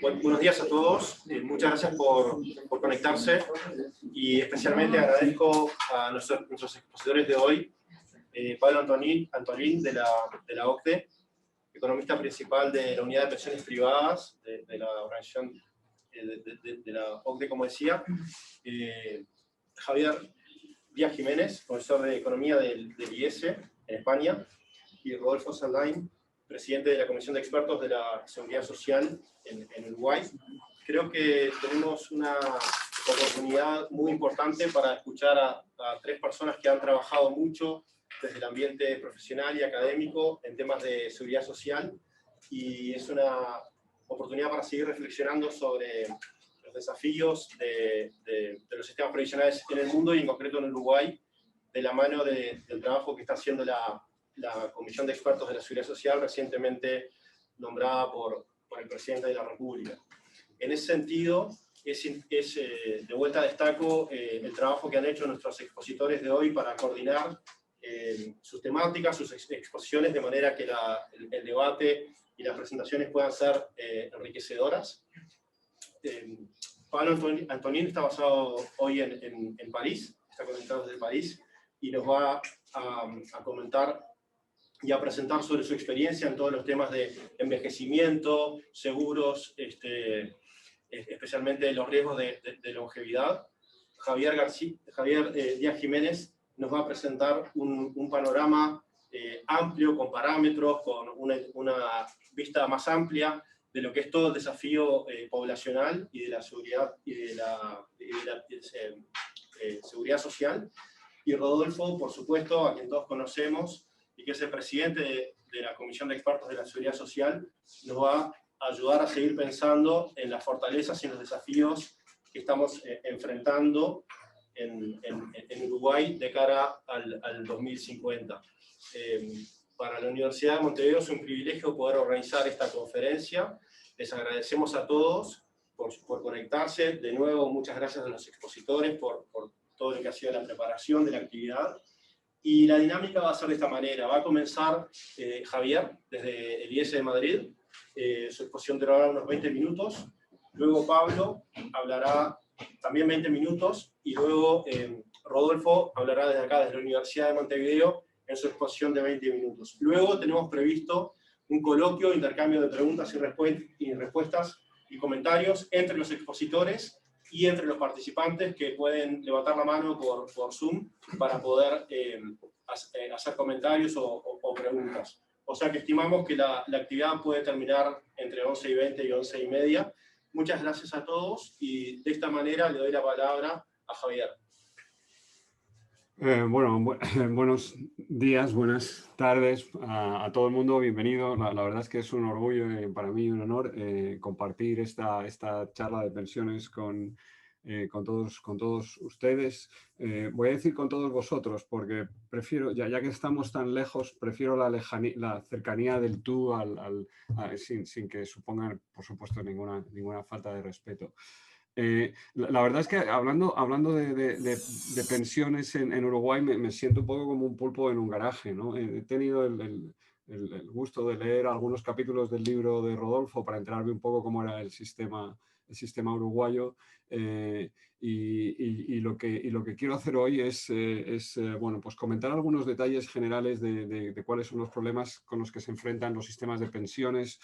Buenos días a todos, muchas gracias por conectarse y especialmente agradezco a nuestros expositores de hoy, Pablo Antolín de la OCDE, economista principal de la Unidad de Pensiones Privadas de la organización de la OCDE, como decía, Javier Díaz Jiménez, profesor de Economía del IES en España, y Rodolfo Saldain, presidente de la Comisión de Expertos de la Seguridad Social en Uruguay. Creo que tenemos una oportunidad muy importante para escuchar a tres personas que han trabajado mucho desde el ambiente profesional y académico en temas de seguridad social, y es una oportunidad para seguir reflexionando sobre los desafíos de los sistemas previsionales en el mundo y en concreto en Uruguay, de la mano del trabajo que está haciendo la Comisión de Expertos de la Seguridad Social, recientemente nombrada por el Presidente de la República. En ese sentido, de vuelta destaco el trabajo que han hecho nuestros expositores de hoy para coordinar sus temáticas, sus exposiciones, de manera que el debate y las presentaciones puedan ser enriquecedoras. Pablo Antolín está basado hoy en París, está conectado desde París, y nos va a comentar y a presentar sobre su experiencia en todos los temas de envejecimiento, seguros, especialmente los riesgos de longevidad. Javier Díaz Jiménez nos va a presentar un panorama amplio, con parámetros, con una vista más amplia de lo que es todo el desafío poblacional y de la seguridad seguridad social. Y Rodolfo, por supuesto, a quien todos conocemos, y que es el presidente de la Comisión de Expertos de la Seguridad Social, nos va a ayudar a seguir pensando en las fortalezas y en los desafíos que estamos enfrentando en Uruguay de cara al 2050. Para la Universidad de Montevideo es un privilegio poder organizar esta conferencia. Les agradecemos a todos por conectarse. De nuevo, muchas gracias a los expositores por todo lo que ha sido la preparación de la actividad. Y la dinámica va a ser de esta manera. Va a comenzar Javier, desde el IES de Madrid. Su exposición durará unos 20 minutos. Luego Pablo hablará también 20 minutos. Y luego Rodolfo hablará desde acá, desde la Universidad de Montevideo, en su exposición de 20 minutos. Luego tenemos previsto un coloquio, intercambio de preguntas y respuestas y comentarios entre los expositores y entre los participantes, que pueden levantar la mano por Zoom para poder hacer comentarios o preguntas. O sea que estimamos que la actividad puede terminar entre 11:20 y 11:30. Muchas gracias a todos, y de esta manera le doy la palabra a Javier. Buenos días, buenas tardes a todo el mundo, bienvenido. La verdad es que es un orgullo para mí, un honor compartir esta charla de pensiones con todos ustedes. Voy a decir con todos vosotros, porque prefiero, ya que estamos tan lejos, prefiero la cercanía del tú sin que supongan, por supuesto, ninguna falta de respeto. La verdad es que hablando de pensiones en Uruguay, me siento un poco como un pulpo en un garaje, ¿no? He tenido el gusto de leer algunos capítulos del libro de Rodolfo para enterarme un poco cómo era el sistema uruguayo, y lo que quiero hacer hoy es pues comentar algunos detalles generales de cuáles son los problemas con los que se enfrentan los sistemas de pensiones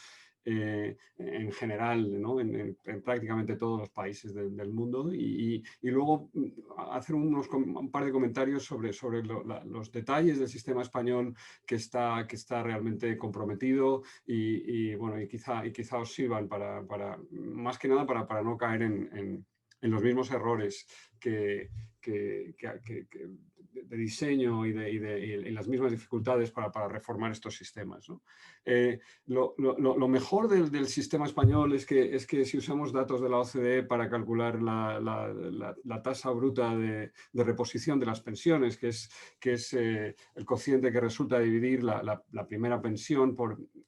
en general, ¿no? en prácticamente todos los países del mundo, y luego hacer un par de comentarios sobre los detalles del sistema español que está realmente comprometido, y quizá os sirvan para más que nada para no caer en los mismos errores de diseño y las mismas dificultades para reformar estos sistemas, ¿no? Lo mejor del sistema español es que si usamos datos de la OCDE para calcular la tasa bruta de reposición de las pensiones, que es el cociente que resulta dividir la primera pensión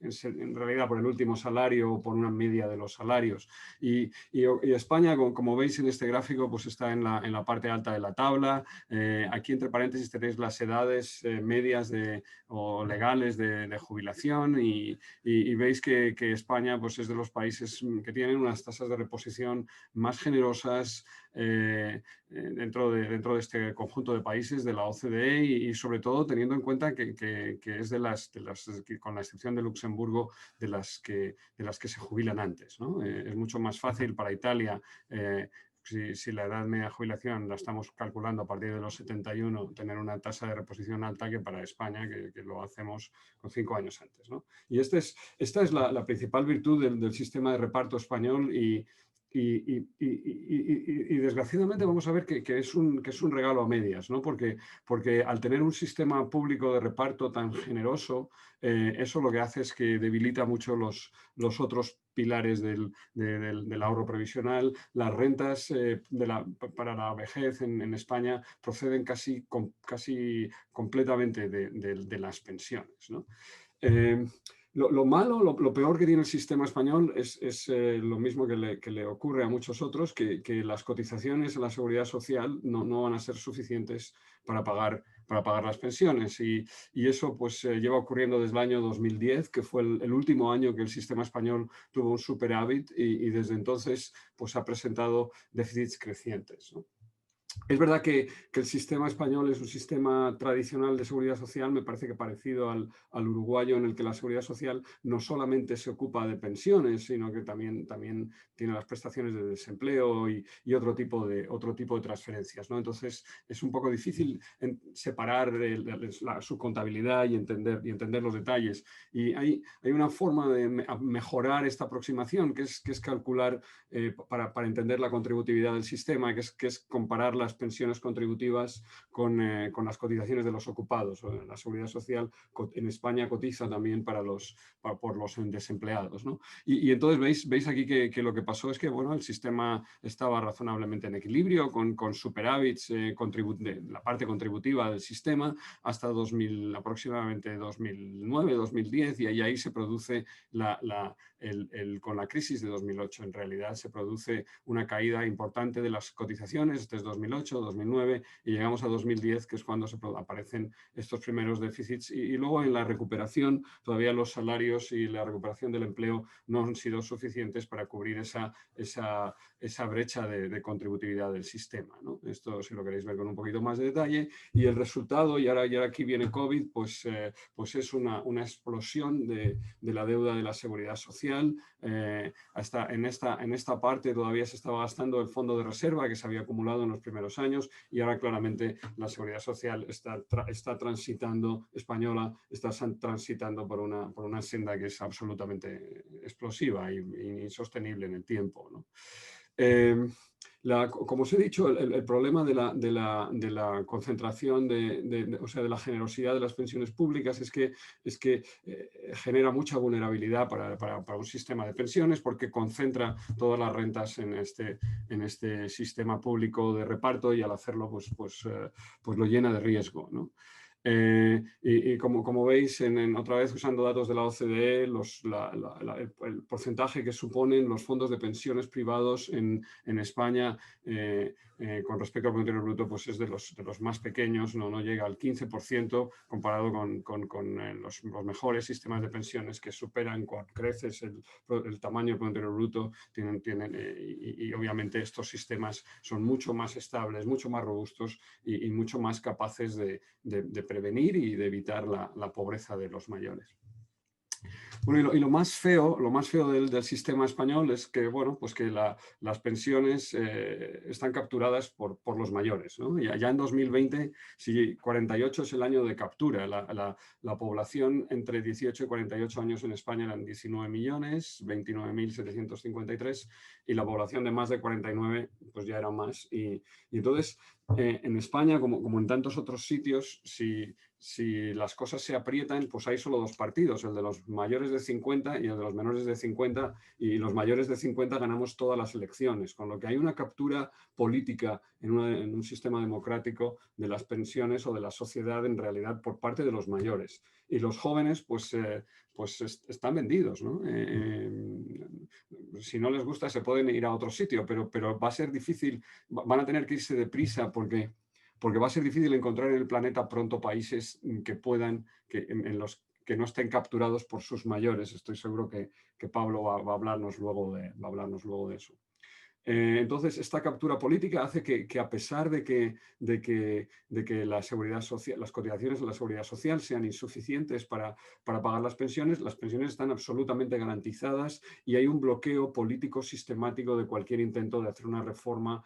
en realidad por el último salario o por una media de los salarios. Y España, como veis en este gráfico, pues está en la parte alta de la tabla. Aquí entre paréntesis tenéis las edades medias o legales de jubilación y veis que España pues, es de los países que tienen unas tasas de reposición más generosas dentro de este conjunto de países de la OCDE y sobre todo teniendo en cuenta que es con la excepción de Luxemburgo, de las que se jubilan antes, ¿no? Es mucho más fácil para Italia si la edad media de jubilación la estamos calculando a partir de los 71, tener una tasa de reposición alta que para España, que lo hacemos con 5 años antes, ¿no? Y esta es la principal virtud del sistema de reparto español y desgraciadamente vamos a ver que es un regalo a medias, ¿no? Porque al tener un sistema público de reparto tan generoso, eso lo que hace es que debilita mucho los otros pilares del ahorro previsional. Las rentas para la vejez en España proceden casi completamente de las pensiones, ¿no? Lo malo, lo peor que tiene el sistema español es lo mismo que le ocurre a muchos otros, que las cotizaciones a la seguridad social no van a ser suficientes para pagar las pensiones. Y eso pues lleva ocurriendo desde el año 2010, que fue el último año que el sistema español tuvo un superávit y desde entonces pues ha presentado déficits crecientes, ¿no? Es verdad que el sistema español es un sistema tradicional de seguridad social, me parece que parecido al uruguayo, en el que la seguridad social no solamente se ocupa de pensiones, sino que también tiene las prestaciones de desempleo y otro tipo de transferencias, ¿no? Entonces es un poco difícil separar su contabilidad y entender los detalles. Y hay una forma de mejorar esta aproximación, que es calcular para entender la contributividad del sistema, que es comparar las pensiones contributivas con las cotizaciones de los ocupados. La seguridad social en España cotiza también por los desempleados, ¿no? Y entonces veis aquí que lo que pasó es que bueno, el sistema estaba razonablemente en equilibrio con superávits de la parte contributiva del sistema hasta aproximadamente 2009, 2010 y ahí se produce con la crisis de 2008 en realidad se produce una caída importante de las cotizaciones. Este es 2008, 2009 y llegamos a 2010, que es cuando aparecen estos primeros déficits y luego en la recuperación todavía los salarios y la recuperación del empleo no han sido suficientes para cubrir esa brecha de contributividad del sistema, ¿no? Esto si lo queréis ver con un poquito más de detalle y el resultado, y ahora aquí viene COVID, pues es una explosión de la deuda de la seguridad social. Hasta en esta parte todavía se estaba gastando el fondo de reserva que se había acumulado en los primeros años y ahora claramente la seguridad social española está transitando por una senda que es absolutamente explosiva e insostenible en el tiempo, ¿no? Como os he dicho, el problema de la concentración, o sea, de la generosidad de las pensiones públicas es que genera mucha vulnerabilidad para un sistema de pensiones porque concentra todas las rentas en este sistema público de reparto y al hacerlo pues lo llena de riesgo, ¿no? Y como veis, otra vez usando datos de la OCDE, el porcentaje que suponen los fondos de pensiones privados en España con respecto al Producto Interior Bruto pues es de los más pequeños, no llega al 15% comparado con los mejores sistemas de pensiones que superan con creces el tamaño del Producto Interior Bruto y obviamente estos sistemas son mucho más estables, mucho más robustos y mucho más capaces de prevenir y de evitar la pobreza de los mayores. Bueno, y lo más feo del sistema español es que, bueno, pues que las pensiones están capturadas por los mayores, ¿no? Ya en 2020, si 48 es el año de captura, la población entre 18 y 48 años en España eran 19 millones, 29.753, y la población de más de 49 pues ya era más. Y entonces, en España, como en tantos otros sitios, si si las cosas se aprietan, pues hay solo dos partidos, el de los mayores de 50 y el de los menores de 50, y los mayores de 50 ganamos todas las elecciones, con lo que hay una captura política en un sistema democrático de las pensiones o de la sociedad en realidad por parte de los mayores. Y los jóvenes pues están vendidos, ¿no? Si no les gusta se pueden ir a otro sitio, pero va a ser difícil, van a tener que irse deprisa porque va a ser difícil encontrar en el planeta pronto países que puedan, en los que no estén capturados por sus mayores. Estoy seguro que Pablo va a hablarnos luego de eso. Entonces, esta captura política hace que a pesar de que la seguridad social, las cotizaciones de la seguridad social sean insuficientes para pagar las pensiones están absolutamente garantizadas y hay un bloqueo político sistemático de cualquier intento de hacer una reforma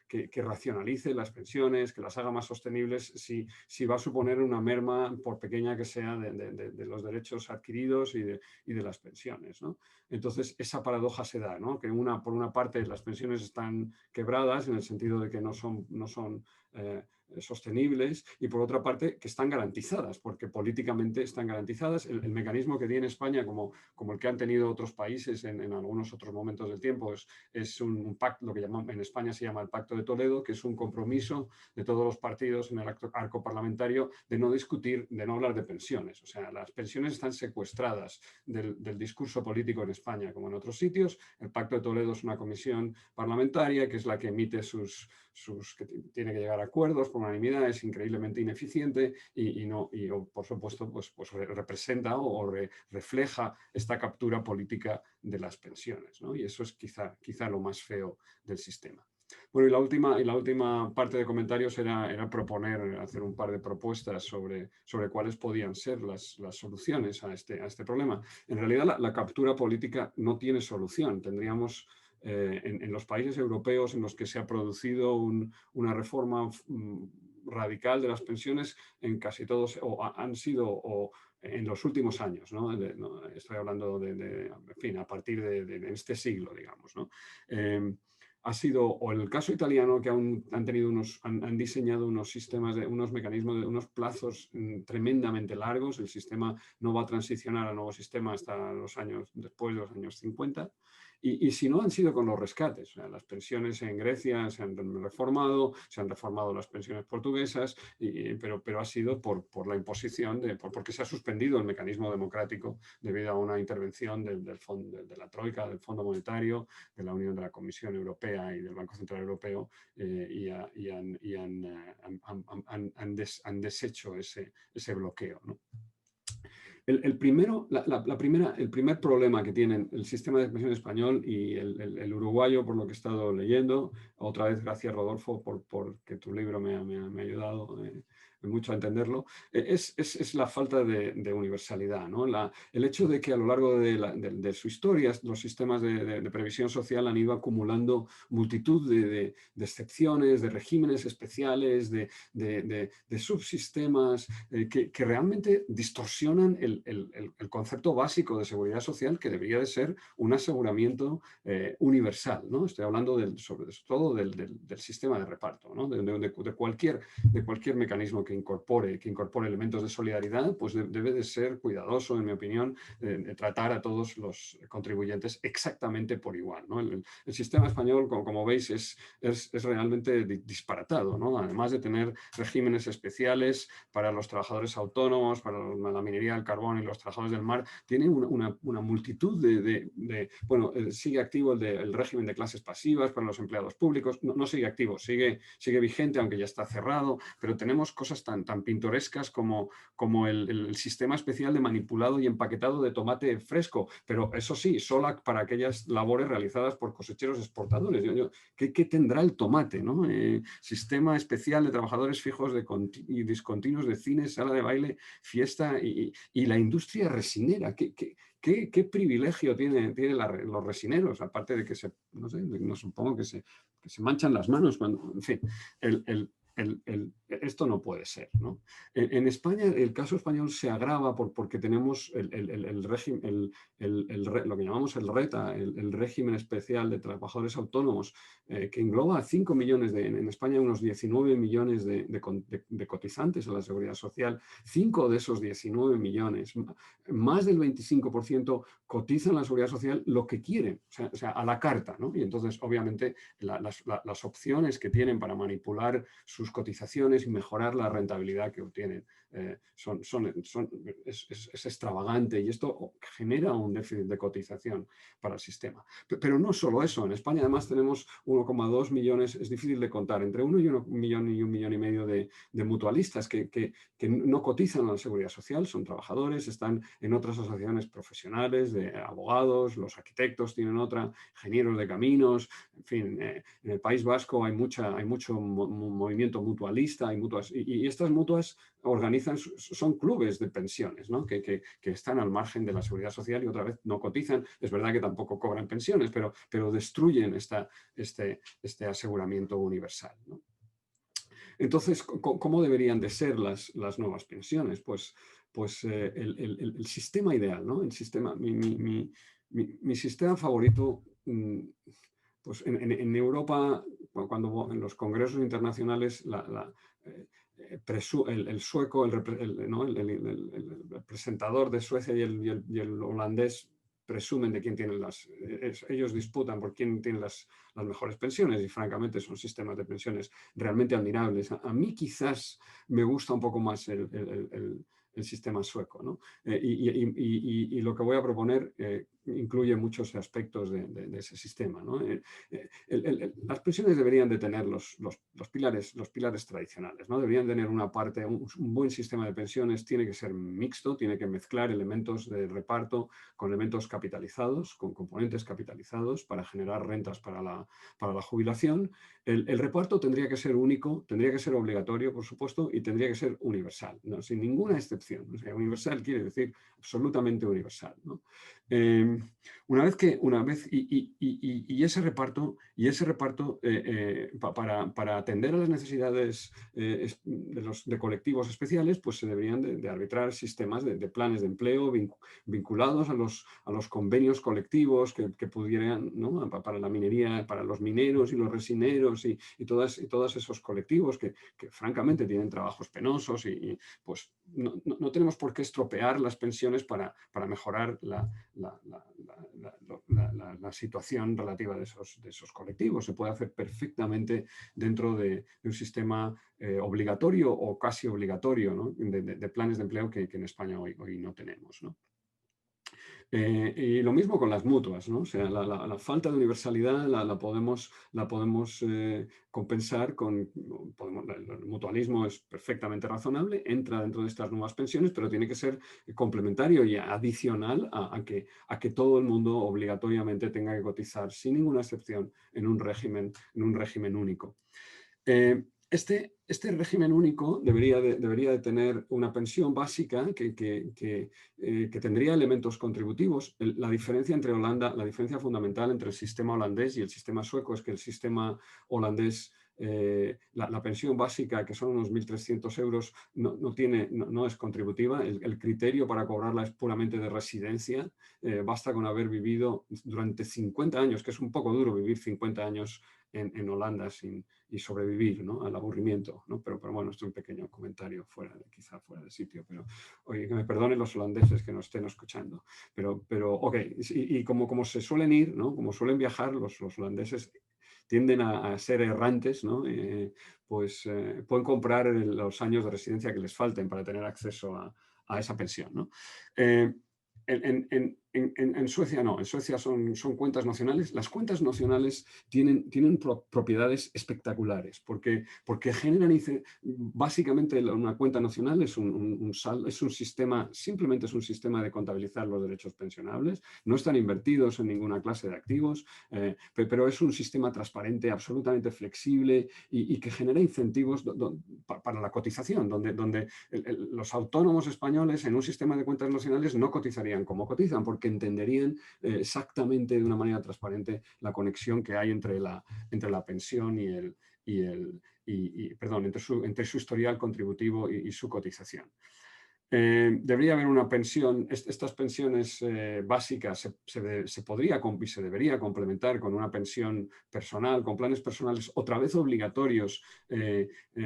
que racionalice las pensiones, que las haga más sostenibles, si va a suponer una merma, por pequeña que sea, de los derechos adquiridos y de las pensiones, ¿no? Entonces, esa paradoja se da, ¿no? Que por una parte las pensiones están quebradas en el sentido de que no son sostenibles y por otra parte que están garantizadas, porque políticamente están garantizadas. El mecanismo que tiene España, como el que han tenido otros países en algunos otros momentos del tiempo, es un pacto, lo que en España se llama el Pacto de Toledo, que es un compromiso de todos los partidos en el arco parlamentario de no discutir, de no hablar de pensiones. O sea, las pensiones están secuestradas del discurso político en España, como en otros sitios. El Pacto de Toledo es una comisión parlamentaria que es la que emite que tiene que llegar a acuerdos por unanimidad, es increíblemente ineficiente y por supuesto, pues representa o refleja esta captura política de las pensiones, ¿no? Y eso es quizá lo más feo del sistema. Bueno, y la última parte de comentarios era hacer un par de propuestas sobre cuáles podían ser las soluciones a este problema. En realidad, la captura política no tiene solución. Tendríamos en los países europeos en los que se ha producido una reforma radical de las pensiones, en casi todos, han sido en los últimos años, ¿no? Estoy hablando en fin, a partir de este siglo, digamos, ¿no? Ha sido o el caso italiano, que han diseñado unos sistemas, unos mecanismos, unos plazos tremendamente largos. El sistema no va a transicionar al nuevo sistema hasta después de los años 50. Y si no, han sido con los rescates. O sea, las pensiones en Grecia se han reformado las pensiones portuguesas, pero ha sido por la imposición, porque se ha suspendido el mecanismo democrático debido a una intervención de la Troika, del Fondo Monetario, de la Unión de la Comisión Europea y del Banco Central Europeo, y han deshecho ese bloqueo, ¿no? El primer problema que tienen el sistema de pensión español y el uruguayo, por lo que he estado leyendo, otra vez gracias Rodolfo porque tu libro me ha ayudado mucho a entenderlo, es la falta de universalidad, ¿no? El hecho de que a lo largo de su historia los sistemas de previsión social han ido acumulando multitud de excepciones, de regímenes especiales, de subsistemas que realmente distorsionan el concepto básico de seguridad social, que debería de ser un aseguramiento universal, ¿no? Estoy hablando sobre todo del sistema de reparto, ¿no? de cualquier mecanismo que incorpore elementos de solidaridad, pues debe de ser cuidadoso, en mi opinión, de tratar a todos los contribuyentes exactamente por igual, ¿no? El sistema español, como veis, es realmente disparatado, ¿no? Además de tener regímenes especiales para los trabajadores autónomos, para la minería del carbón y los trabajadores del mar, tiene una multitud bueno, sigue activo el régimen de clases pasivas para los empleados públicos, no sigue activo, sigue vigente, aunque ya está cerrado, pero tenemos cosas tan pintorescas como el sistema especial de manipulado y empaquetado de tomate fresco, pero eso sí, solo para aquellas labores realizadas por cosecheros exportadores. ¿Qué tendrá el tomate, ¿no? Sistema especial de trabajadores fijos y discontinuos de cine, sala de baile, fiesta y la industria resinera. ¿Qué privilegio tienen los resineros? Aparte de que no supongo que se manchan las manos cuando, en fin, esto no puede ser, ¿no? En España, el caso español se agrava porque tenemos el régimen, lo que llamamos el RETA, el régimen especial de trabajadores autónomos, que engloba a 5 millones en España unos 19 millones de cotizantes a la Seguridad Social. 5 de esos 19 millones, más del 25%, cotizan a la Seguridad Social lo que quieren, o sea, a la carta, ¿no? Y entonces, obviamente, las opciones que tienen para manipular sus cotizaciones y mejorar la rentabilidad que obtienen es extravagante, y esto genera un déficit de cotización para el sistema. Pero no solo eso, en España además tenemos 1,2 millones, es difícil de contar, entre 1 y 1 millón y 1,5 millones de mutualistas que no cotizan a la Seguridad Social, son trabajadores, están en otras asociaciones profesionales, de abogados, los arquitectos tienen otra, ingenieros de caminos, en fin, en el País Vasco hay mucho movimiento mutualista, hay mutuas, y estas mutuas organizan, son clubes de pensiones, ¿no? que están al margen de la Seguridad Social y otra vez no cotizan. Es verdad que tampoco cobran pensiones, pero destruyen este aseguramiento universal, ¿no? Entonces, ¿cómo deberían de ser las nuevas pensiones? Pues el sistema ideal, ¿no? Mi sistema favorito, pues en Europa, cuando en los congresos internacionales, el sueco, ¿no? el presentador de Suecia y el holandés presumen de quién tiene ellos disputan por quién tiene las mejores pensiones, y francamente son sistemas de pensiones realmente admirables. A mí quizás me gusta un poco más el sistema sueco, ¿no? Y lo que voy a proponer incluye muchos aspectos de ese sistema, ¿no? Las pensiones deberían de tener los pilares tradicionales, ¿no? Deberían tener una parte, un buen sistema de pensiones tiene que ser mixto, tiene que mezclar elementos de reparto con elementos capitalizados, con componentes capitalizados para generar rentas para la jubilación. El reparto tendría que ser único, tendría que ser obligatorio, por supuesto, y tendría que ser universal, ¿no? Sin ninguna excepción. O sea, universal quiere decir absolutamente universal, ¿no? Una vez y ese reparto para atender a las necesidades de colectivos especiales, pues se deberían de arbitrar sistemas de planes de empleo vinculados a los convenios colectivos que pudieran, ¿no? Para la minería, para los mineros y los resineros y todos esos colectivos que francamente tienen trabajos penosos y pues no tenemos por qué estropear las pensiones para mejorar la situación relativa de esos colectivos. Se puede hacer perfectamente dentro de un sistema obligatorio o casi obligatorio, ¿no? de planes de empleo que en España hoy no tenemos, ¿no? Y lo mismo con las mutuas, ¿no? O sea, la falta de universalidad la podemos compensar el mutualismo es perfectamente razonable, entra dentro de estas nuevas pensiones, pero tiene que ser complementario y adicional a que todo el mundo obligatoriamente tenga que cotizar sin ninguna excepción en un régimen único. Este régimen único debería de tener una pensión básica que tendría elementos contributivos. La diferencia entre Holanda, la diferencia fundamental entre el sistema holandés y el sistema sueco es que el sistema holandés, la pensión básica, que son unos 1.300 euros, no es contributiva. El criterio para cobrarla es puramente de residencia. Basta con haber vivido durante 50 años, que es un poco duro vivir 50 años en Holanda y sobrevivir, ¿no? Al aburrimiento, ¿no? Pero bueno, esto es un pequeño comentario quizá fuera de sitio, pero oye, que me perdonen los holandeses que nos estén escuchando, pero ok, y como se suelen ir, ¿no? Como suelen viajar los holandeses, tienden a ser errantes, ¿no? Pues pueden comprar los años de residencia que les falten para tener acceso a esa pensión, ¿no? En Suecia no, en Suecia son cuentas nacionales. Las cuentas nacionales tienen propiedades espectaculares porque generan, básicamente una cuenta nacional es un sistema, simplemente es un sistema de contabilizar los derechos pensionables, no están invertidos en ninguna clase de activos, pero es un sistema transparente, absolutamente flexible y que genera incentivos para la cotización, donde los autónomos españoles en un sistema de cuentas nacionales no cotizarían como cotizan, porque entenderían exactamente de una manera transparente la conexión que hay entre la pensión y perdón, entre su historial contributivo y su cotización. Debería haber una pensión, estas pensiones básicas se podría y se debería complementar con una pensión personal, con planes personales otra vez obligatorios,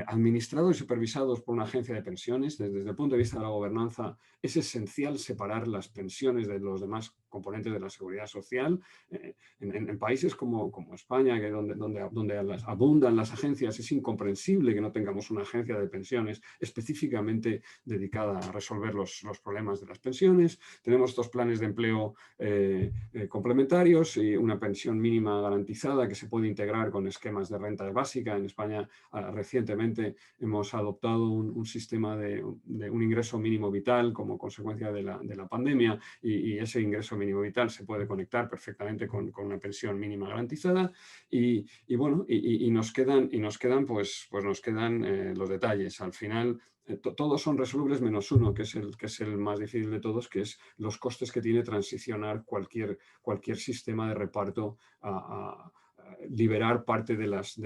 administrados y supervisados por una agencia de pensiones. Desde el punto de vista de la gobernanza es esencial separar las pensiones de los demás componentes de la seguridad social. En países como España, donde abundan las agencias, es incomprensible que no tengamos una agencia de pensiones específicamente dedicada a resolver los problemas de las pensiones. Tenemos estos planes de empleo complementarios y una pensión mínima garantizada que se puede integrar con esquemas de renta básica. En España recientemente hemos adoptado un sistema de un ingreso mínimo vital como consecuencia de la pandemia, y ese ingreso mínimo vital se puede conectar perfectamente con una pensión mínima garantizada, y nos quedan los detalles. Al final todos son resolubles menos uno, que es el más difícil de todos, que es los costes que tiene transicionar cualquier sistema de reparto a liberar parte de las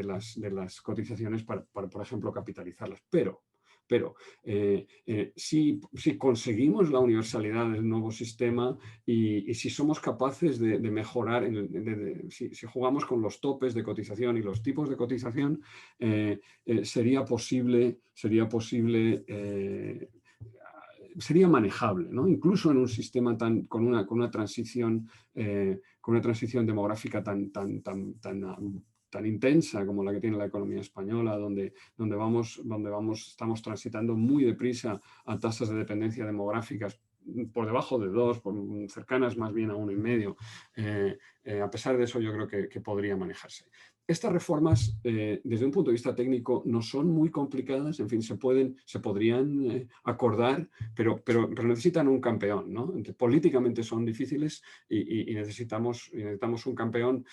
cotizaciones para, por ejemplo, capitalizarlas. Pero si conseguimos la universalidad del nuevo sistema y si somos capaces de mejorar, si jugamos con los topes de cotización y los tipos de cotización, sería manejable, ¿no? Incluso en un sistema con una transición demográfica tan intensa como la que tiene la economía española, donde estamos transitando muy deprisa a tasas de dependencia demográficas por debajo de 2, cercanas más bien a 1,5. A pesar de eso, yo creo que podría manejarse. Estas reformas, desde un punto de vista técnico, no son muy complicadas. En fin, se podrían acordar, pero necesitan un campeón, ¿no? Políticamente son difíciles y necesitamos un campeón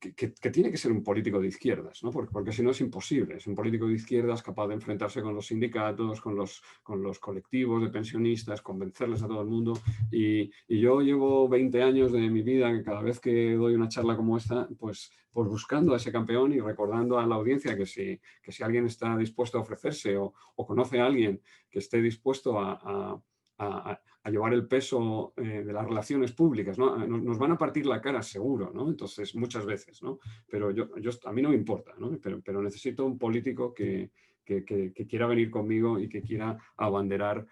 que tiene que ser un político de izquierdas, ¿no? Porque si no es imposible. Es un político de izquierdas capaz de enfrentarse con los sindicatos, con los colectivos de pensionistas, convencerles a todo el mundo. Y yo llevo 20 años de mi vida, que cada vez que doy una charla como esta, pues buscando a ese campeón y recordando a la audiencia que si alguien está dispuesto a ofrecerse o conoce a alguien que esté dispuesto a llevar el peso de las relaciones públicas, ¿no? Nos van a partir la cara seguro, ¿no? Entonces, muchas veces, ¿no? Pero a mí no me importa, ¿no? Pero necesito un político que quiera venir conmigo y que quiera abanderar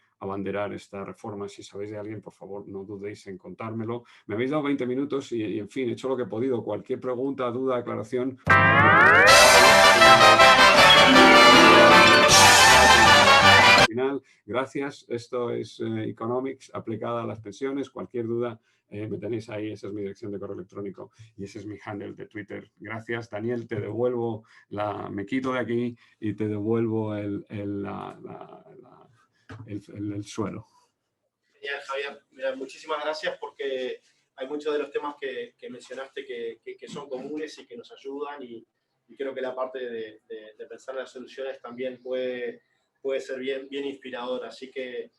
esta reforma. Si sabéis de alguien, por favor, no dudéis en contármelo. Me habéis dado 20 minutos y en fin, he hecho lo que he podido. Cualquier pregunta, duda, aclaración... Final, gracias. Esto es Economics aplicada a las pensiones. Cualquier duda, me tenéis ahí. Esa es mi dirección de correo electrónico y ese es mi handle de Twitter. Gracias, Daniel. Te devuelvo me quito de aquí y te devuelvo el suelo. Genial, Javier. Mira, muchísimas gracias, porque hay muchos de los temas que mencionaste que son comunes y que nos ayudan, y creo que la parte de pensar las soluciones también puede ser bien inspiradora. Así que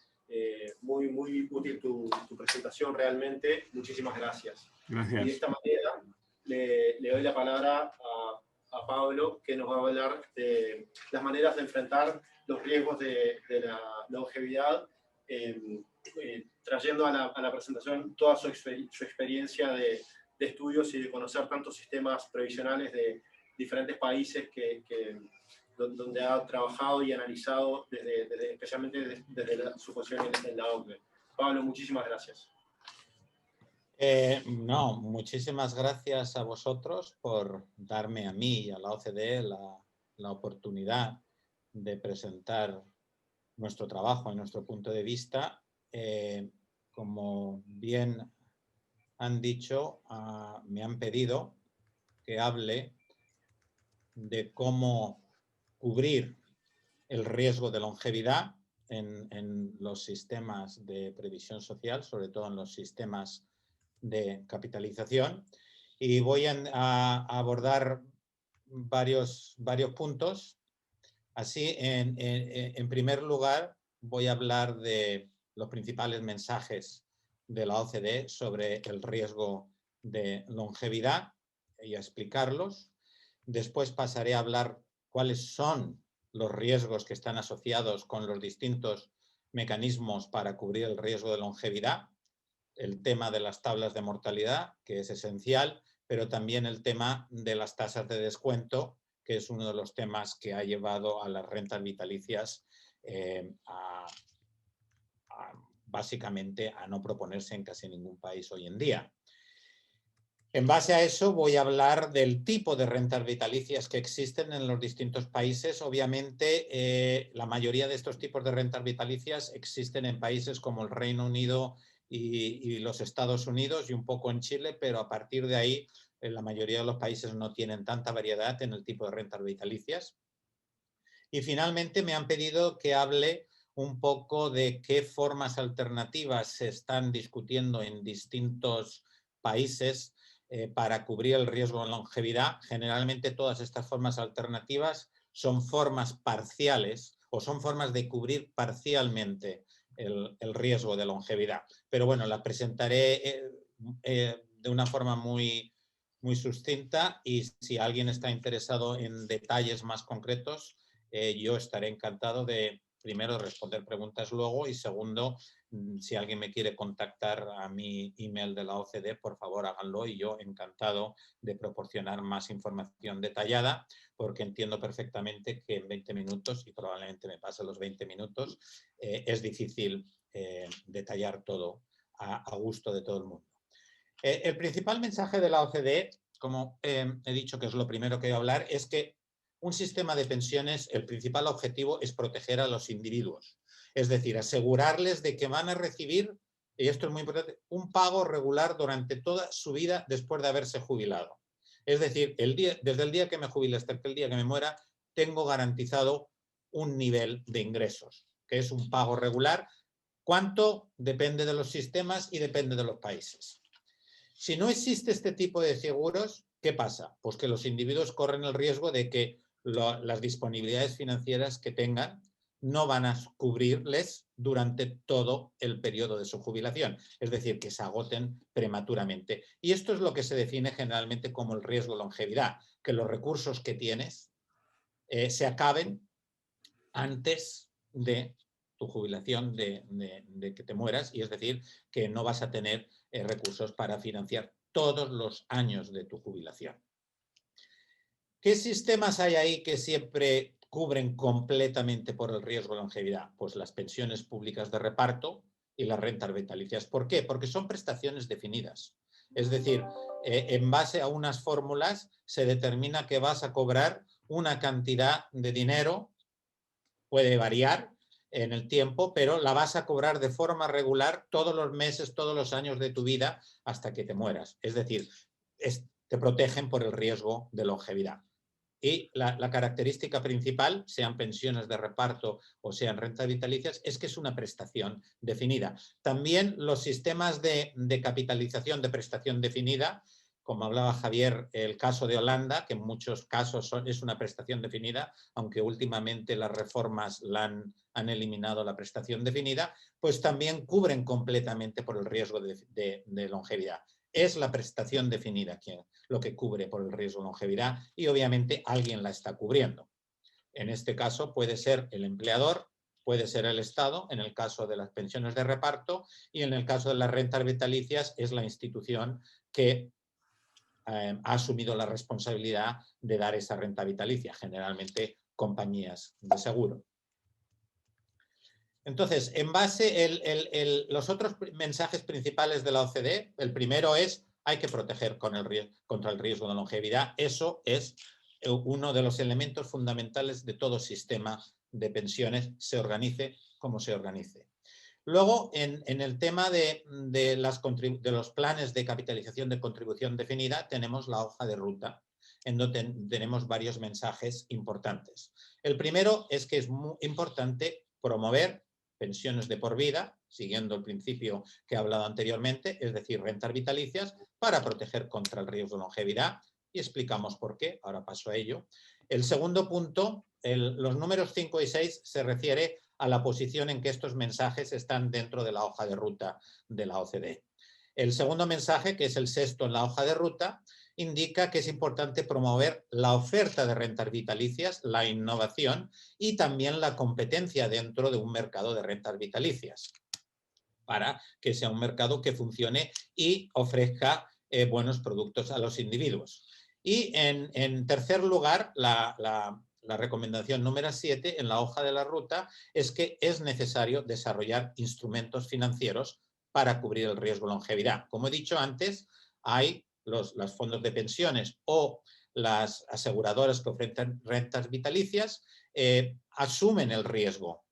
muy útil tu presentación realmente. Muchísimas gracias. Gracias. Y de esta manera le doy la palabra a Pablo, que nos va a hablar de las maneras de enfrentar los riesgos de la longevidad, trayendo a la presentación toda su experiencia de estudios y de conocer tantos sistemas previsionales de diferentes países donde ha trabajado y analizado, especialmente desde su posición en la OCDE. Pablo, muchísimas gracias. Muchísimas gracias a vosotros por darme a mí y a la OCDE la oportunidad de presentar nuestro trabajo y nuestro punto de vista. Como bien han dicho, me han pedido que hable de cómo cubrir el riesgo de longevidad en los sistemas de previsión social, sobre todo en los sistemas de capitalización, y voy a abordar varios puntos. Así, en primer lugar, voy a hablar de los principales mensajes de la OCDE sobre el riesgo de longevidad y a explicarlos. Después pasaré a hablar cuáles son los riesgos que están asociados con los distintos mecanismos para cubrir el riesgo de longevidad, el tema de las tablas de mortalidad, que es esencial, pero también el tema de las tasas de descuento, que es uno de los temas que ha llevado a las rentas vitalicias básicamente a no proponerse en casi ningún país hoy en día. En base a eso voy a hablar del tipo de rentas vitalicias que existen en los distintos países. Obviamente, la mayoría de estos tipos de rentas vitalicias existen en países como el Reino Unido y los Estados Unidos y un poco en Chile, pero a partir de ahí la mayoría de los países no tienen tanta variedad en el tipo de rentas vitalicias. Y finalmente me han pedido que hable un poco de qué formas alternativas se están discutiendo en distintos países para cubrir el riesgo de longevidad. Generalmente todas estas formas alternativas son formas parciales o son formas de cubrir parcialmente el riesgo de longevidad. Pero bueno, la presentaré de una forma muy sucinta y si alguien está interesado en detalles más concretos, yo estaré encantado de, primero, responder preguntas luego y segundo, si alguien me quiere contactar a mi email de la OCDE, por favor háganlo y yo encantado de proporcionar más información detallada porque entiendo perfectamente que en 20 minutos, y probablemente me pase los 20 minutos, es difícil detallar todo a gusto de todo el mundo. El principal mensaje de la OCDE, como he dicho que es lo primero que voy a hablar, es que un sistema de pensiones, el principal objetivo es proteger a los individuos. Es decir, asegurarles de que van a recibir, y esto es muy importante, un pago regular durante toda su vida después de haberse jubilado. Es decir, desde el día que me jubile hasta el día que me muera, tengo garantizado un nivel de ingresos, que es un pago regular. ¿Cuánto? Depende de los sistemas y depende de los países. Si no existe este tipo de seguros, ¿qué pasa? Pues que los individuos corren el riesgo de que las disponibilidades financieras que tengan no van a cubrirles durante todo el periodo de su jubilación, es decir, que se agoten prematuramente. Y esto es lo que se define generalmente como el riesgo de longevidad, que los recursos que tienes se acaben antes de tu jubilación, de que te mueras, y es decir, que no vas a tener recursos para financiar todos los años de tu jubilación. ¿Qué sistemas hay ahí que siempre cubren completamente por el riesgo de longevidad? Pues las pensiones públicas de reparto y las rentas vitalicias. ¿Por qué? Porque son prestaciones definidas. Es decir, en base a unas fórmulas se determina que vas a cobrar una cantidad de dinero, puede variar en el tiempo, pero la vas a cobrar de forma regular todos los meses, todos los años de tu vida hasta que te mueras. Es decir, te protegen por el riesgo de longevidad. Y la característica principal, sean pensiones de reparto o sean rentas vitalicias, es que es una prestación definida. También los sistemas de capitalización de prestación definida, como hablaba Javier, el caso de Holanda, que en muchos casos es una prestación definida, aunque últimamente las reformas han eliminado la prestación definida, pues también cubren completamente por el riesgo de longevidad. Es la prestación definida lo que cubre por el riesgo de longevidad y obviamente alguien la está cubriendo. En este caso puede ser el empleador, puede ser el Estado, en el caso de las pensiones de reparto, y en el caso de las rentas vitalicias es la institución que ha asumido la responsabilidad de dar esa renta vitalicia, generalmente compañías de seguro. Entonces, en base, los otros mensajes principales de la OCDE, el primero es hay que proteger contra el riesgo de longevidad. Eso es uno de los elementos fundamentales de todo sistema de pensiones, se organice como se organice. Luego, en el tema de los planes de capitalización de contribución definida, tenemos la hoja de ruta, en donde tenemos varios mensajes importantes. El primero es que es muy importante promover pensiones de por vida, siguiendo el principio que he hablado anteriormente, es decir, rentas vitalicias, para proteger contra el riesgo de longevidad, y explicamos por qué, ahora paso a ello. El segundo punto, los números 5 y 6 se refiere a la posición en que estos mensajes están dentro de la hoja de ruta de la OCDE. El segundo mensaje, que es el sexto en la hoja de ruta, indica que es importante promover la oferta de rentas vitalicias, la innovación y también la competencia dentro de un mercado de rentas vitalicias, para que sea un mercado que funcione y ofrezca buenos productos a los individuos. Y en tercer lugar, la recomendación número 7 en la hoja de la ruta es que es necesario desarrollar instrumentos financieros para cubrir el riesgo de longevidad. Como he dicho antes, hay los fondos de pensiones o las aseguradoras que ofrecen rentas vitalicias, asumen el riesgo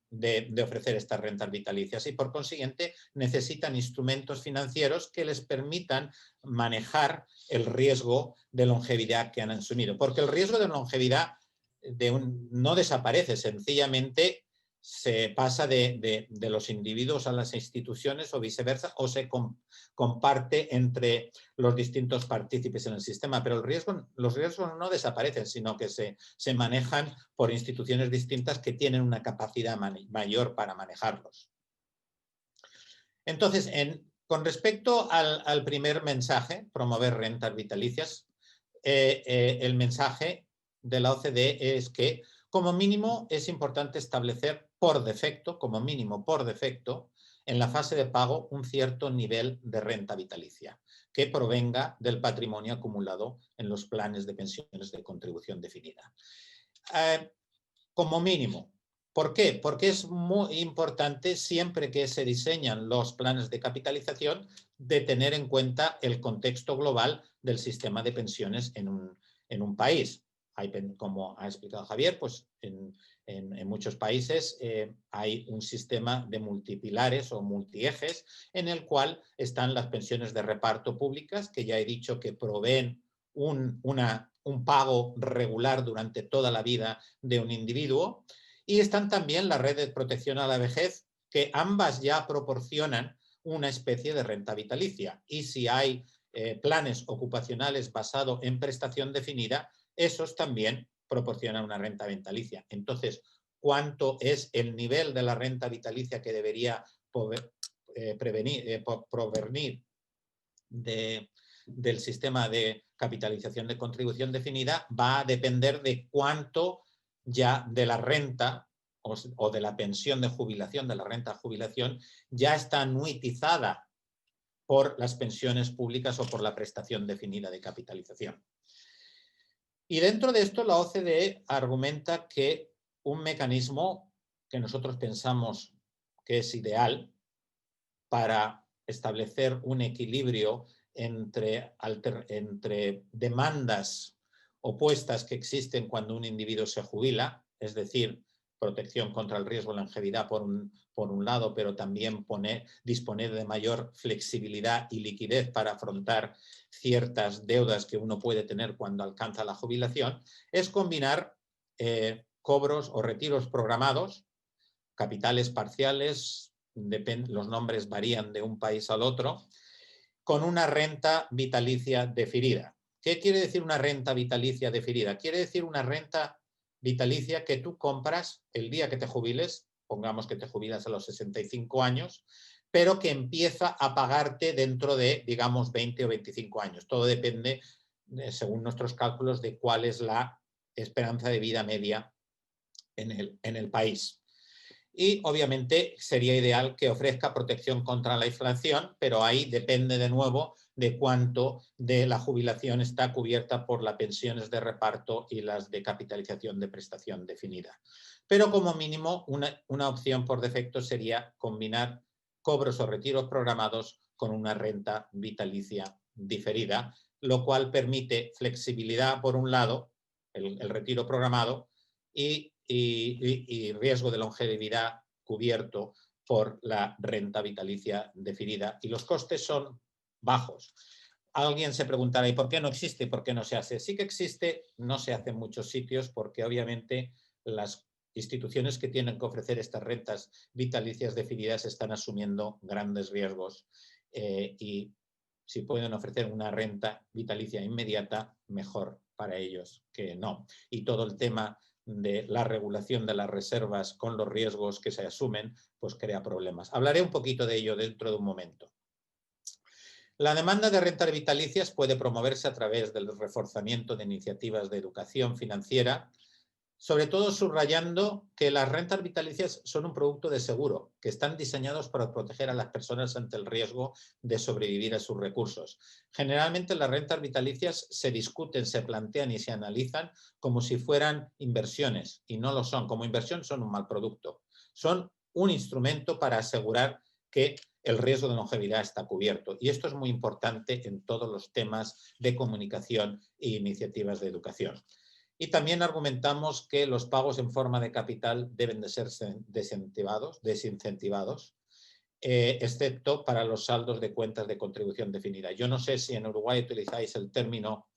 de ofrecer estas rentas vitalicias y por consiguiente necesitan instrumentos financieros que les permitan manejar el riesgo de longevidad que han asumido. Porque el riesgo de longevidad no desaparece, sencillamente se pasa de los individuos a las instituciones o viceversa, o se comparte entre los distintos partícipes en el sistema. Pero los riesgos no desaparecen, sino que se manejan por instituciones distintas que tienen una capacidad mayor para manejarlos. Entonces, con respecto al primer mensaje, promover rentas vitalicias, el mensaje de la OCDE es que, como mínimo, es importante establecer por defecto, como mínimo por defecto, en la fase de pago un cierto nivel de renta vitalicia que provenga del patrimonio acumulado en los planes de pensiones de contribución definida. Como mínimo. ¿Por qué? Porque es muy importante, siempre que se diseñan los planes de capitalización, de tener en cuenta el contexto global del sistema de pensiones en un país. Como ha explicado Javier, pues en muchos países hay un sistema de multipilares o multiejes en el cual están las pensiones de reparto públicas, que ya he dicho que proveen un pago regular durante toda la vida de un individuo, y están también las redes de protección a la vejez, que ambas ya proporcionan una especie de renta vitalicia, y si hay planes ocupacionales basados en prestación definida, esos también proporcionan una renta vitalicia. Entonces, ¿cuánto es el nivel de la renta vitalicia que debería provenir del sistema de capitalización de contribución definida? Va a depender de cuánto ya de la renta o de la pensión de jubilación, de la renta de jubilación, ya está anuitizada por las pensiones públicas o por la prestación definida de capitalización. Y dentro de esto la OCDE argumenta que un mecanismo que nosotros pensamos que es ideal para establecer un equilibrio entre demandas opuestas que existen cuando un individuo se jubila, es decir, protección contra el riesgo de longevidad por un lado, pero también disponer de mayor flexibilidad y liquidez para afrontar ciertas deudas que uno puede tener cuando alcanza la jubilación, es combinar cobros o retiros programados, capitales parciales, los nombres varían de un país al otro, con una renta vitalicia deferida. ¿Qué quiere decir una renta vitalicia deferida? Quiere decir una renta vitalicia que tú compras el día que te jubiles, pongamos que te jubilas a los 65 años, pero que empieza a pagarte dentro de, digamos, 20 o 25 años. Todo depende, según nuestros cálculos, de cuál es la esperanza de vida media en el país. Y obviamente sería ideal que ofrezca protección contra la inflación, pero ahí depende de nuevo de cuánto de la jubilación está cubierta por las pensiones de reparto y las de capitalización de prestación definida. Pero como mínimo una opción por defecto sería combinar cobros o retiros programados con una renta vitalicia diferida, lo cual permite flexibilidad por un lado, el retiro programado, y riesgo de longevidad cubierto por la renta vitalicia deferida. Y los costes son bajos. Alguien se preguntará, ¿y por qué no existe? ¿Y por qué no se hace? Sí que existe, no se hace en muchos sitios porque obviamente las instituciones que tienen que ofrecer estas rentas vitalicias definidas están asumiendo grandes riesgos y si pueden ofrecer una renta vitalicia inmediata, mejor para ellos que no. Y todo el tema de la regulación de las reservas con los riesgos que se asumen, pues crea problemas. Hablaré un poquito de ello dentro de un momento. La demanda de rentas vitalicias puede promoverse a través del reforzamiento de iniciativas de educación financiera, sobre todo subrayando que las rentas vitalicias son un producto de seguro, que están diseñados para proteger a las personas ante el riesgo de sobrevivir a sus recursos. Generalmente las rentas vitalicias se discuten, se plantean y se analizan como si fueran inversiones, y no lo son. Como inversión son un mal producto. Son un instrumento para asegurar que el riesgo de longevidad está cubierto. Y esto es muy importante en todos los temas de comunicación e iniciativas de educación. Y también argumentamos que los pagos en forma de capital deben de ser desincentivados, excepto para los saldos de cuentas de contribución definida. Yo no sé si en Uruguay utilizáis el término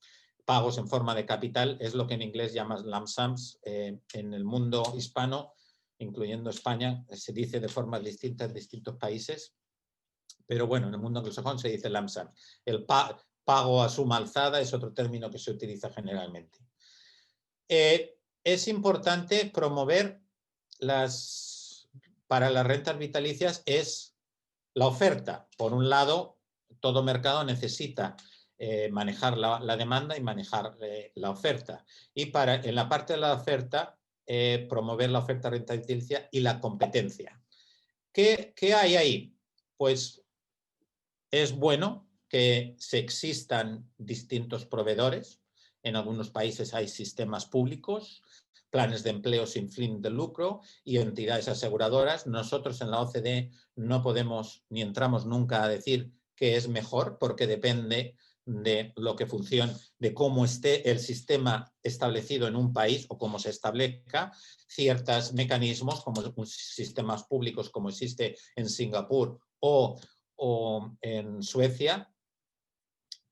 pagos en forma de capital, es lo que en inglés llaman lump sums. En el mundo hispano, incluyendo España, se dice de formas distintas en distintos países, pero bueno, en el mundo anglosajón se dice lump sum. El pago a suma alzada es otro término que se utiliza generalmente. Es importante promover para las rentas vitalicias es la oferta. Por un lado, todo mercado necesita manejar la demanda y manejar la oferta. Y en la parte de la oferta, promover la oferta renta vitalicia y la competencia. ¿Qué hay ahí? Pues es bueno que existan distintos proveedores. En algunos países hay sistemas públicos, planes de empleo sin fin de lucro y entidades aseguradoras. Nosotros en la OCDE no podemos ni entramos nunca a decir qué es mejor, porque depende de lo que funcione, de cómo esté el sistema establecido en un país o cómo se establezca. Ciertos mecanismos, como sistemas públicos como existe en Singapur o en Suecia,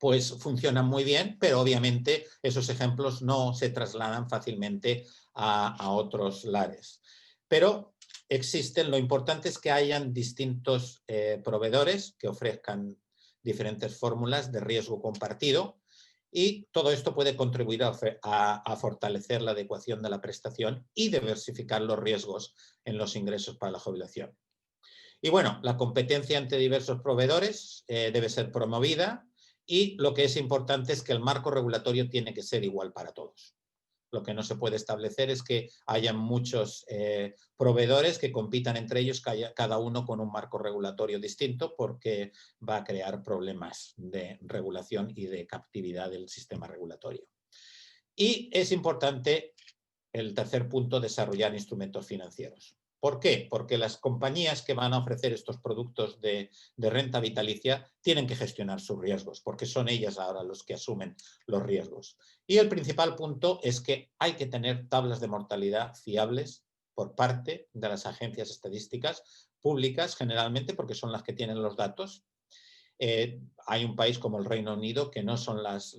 pues funcionan muy bien, pero obviamente esos ejemplos no se trasladan fácilmente a otros lares. Pero existen, lo importante es que hayan distintos proveedores que ofrezcan diferentes fórmulas de riesgo compartido, y todo esto puede contribuir a fortalecer la adecuación de la prestación y diversificar los riesgos en los ingresos para la jubilación. Y bueno, la competencia entre diversos proveedores debe ser promovida, y lo que es importante es que el marco regulatorio tiene que ser igual para todos. Lo que no se puede establecer es que haya muchos proveedores que compitan entre ellos, cada uno con un marco regulatorio distinto, porque va a crear problemas de regulación y de captividad del sistema regulatorio. Y es importante, el tercer punto, desarrollar instrumentos financieros. ¿Por qué? Porque las compañías que van a ofrecer estos productos de renta vitalicia tienen que gestionar sus riesgos, porque son ellas ahora los que asumen los riesgos. Y el principal punto es que hay que tener tablas de mortalidad fiables por parte de las agencias estadísticas públicas, generalmente, porque son las que tienen los datos. Hay un país como el Reino Unido que no son las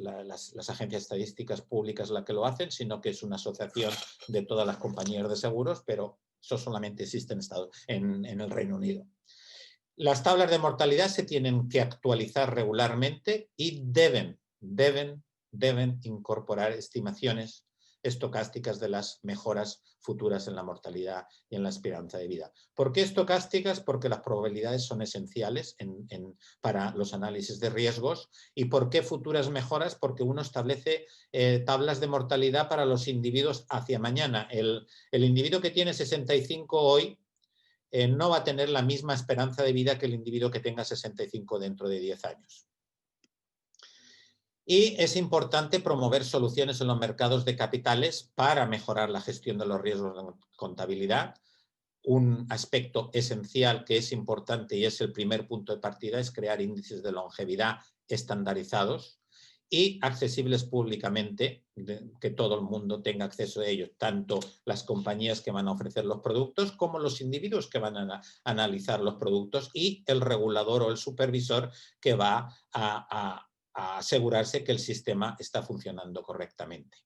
agencias estadísticas públicas las que lo hacen, sino que es una asociación de todas las compañías de seguros, pero eso solamente existe en el Reino Unido. Las tablas de mortalidad se tienen que actualizar regularmente y deben incorporar estimaciones estocásticas de las mejoras futuras en la mortalidad y en la esperanza de vida. ¿Por qué estocásticas? Porque las probabilidades son esenciales para los análisis de riesgos. ¿Y por qué futuras mejoras? Porque uno establece tablas de mortalidad para los individuos hacia mañana. El individuo que tiene 65 hoy no va a tener la misma esperanza de vida que el individuo que tenga 65 dentro de 10 años. Y es importante promover soluciones en los mercados de capitales para mejorar la gestión de los riesgos de contabilidad. Un aspecto esencial que es importante y es el primer punto de partida es crear índices de longevidad estandarizados y accesibles públicamente, que todo el mundo tenga acceso a ellos, tanto las compañías que van a ofrecer los productos como los individuos que van a analizar los productos y el regulador o el supervisor que va a asegurarse que el sistema está funcionando correctamente.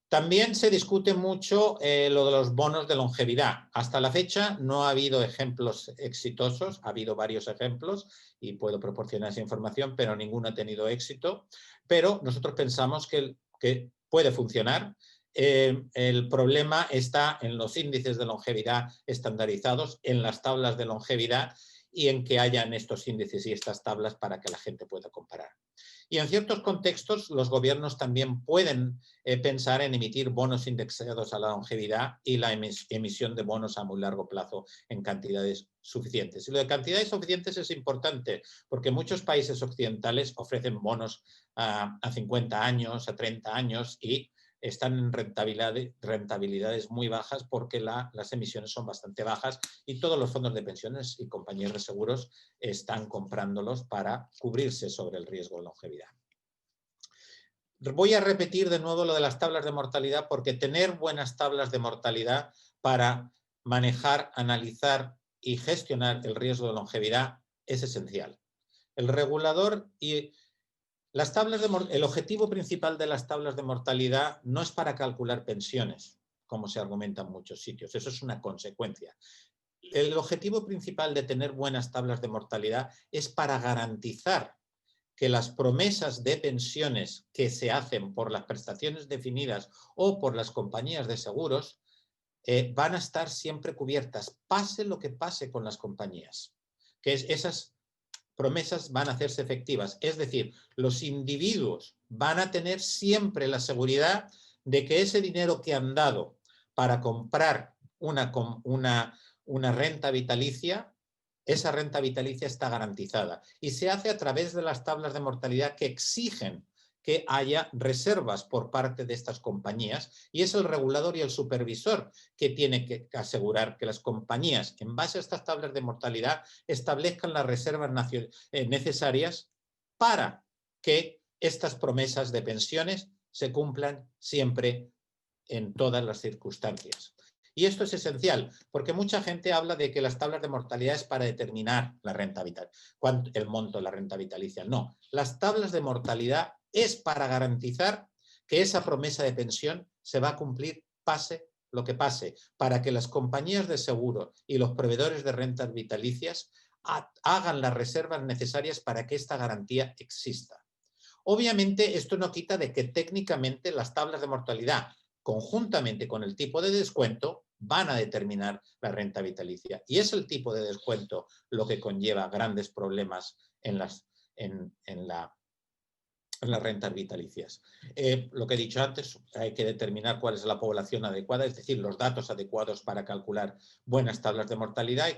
También se discute mucho lo de los bonos de longevidad. Hasta la fecha no ha habido ejemplos exitosos, ha habido varios ejemplos y puedo proporcionar esa información, pero ninguno ha tenido éxito. Pero nosotros pensamos que puede funcionar. El problema está en los índices de longevidad estandarizados, en las tablas de longevidad, y en que hayan estos índices y estas tablas para que la gente pueda comparar. Y en ciertos contextos los gobiernos también pueden pensar en emitir bonos indexados a la longevidad y la emisión de bonos a muy largo plazo en cantidades suficientes. Y lo de cantidades suficientes es importante porque muchos países occidentales ofrecen bonos a 50 años, a 30 años y están en rentabilidades muy bajas porque las emisiones son bastante bajas y todos los fondos de pensiones y compañías de seguros están comprándolos para cubrirse sobre el riesgo de longevidad. Voy a repetir de nuevo lo de las tablas de mortalidad porque tener buenas tablas de mortalidad para manejar, analizar y gestionar el riesgo de longevidad es esencial. El regulador y las tablas el objetivo principal de las tablas de mortalidad no es para calcular pensiones, como se argumenta en muchos sitios. Eso es una consecuencia. El objetivo principal de tener buenas tablas de mortalidad es para garantizar que las promesas de pensiones que se hacen por las prestaciones definidas o por las compañías de seguros van a estar siempre cubiertas, pase lo que pase con las compañías. Que esas promesas van a hacerse efectivas. Es decir, los individuos van a tener siempre la seguridad de que ese dinero que han dado para comprar una renta vitalicia, esa renta vitalicia está garantizada. Y se hace a través de las tablas de mortalidad que exigen que haya reservas por parte de estas compañías y es el regulador y el supervisor que tiene que asegurar que las compañías, en base a estas tablas de mortalidad, establezcan las reservas necesarias para que estas promesas de pensiones se cumplan siempre en todas las circunstancias. Y esto es esencial, porque mucha gente habla de que las tablas de mortalidad es para determinar la renta vitalicia, el monto de la renta vitalicia. No, las tablas de mortalidad es para garantizar que esa promesa de pensión se va a cumplir pase lo que pase, para que las compañías de seguro y los proveedores de rentas vitalicias hagan las reservas necesarias para que esta garantía exista. Obviamente, esto no quita de que técnicamente las tablas de mortalidad, conjuntamente con el tipo de descuento, van a determinar la renta vitalicia. Y es el tipo de descuento lo que conlleva grandes problemas en las rentas vitalicias. Lo que he dicho antes, hay que determinar cuál es la población adecuada, es decir, los datos adecuados para calcular buenas tablas de mortalidad y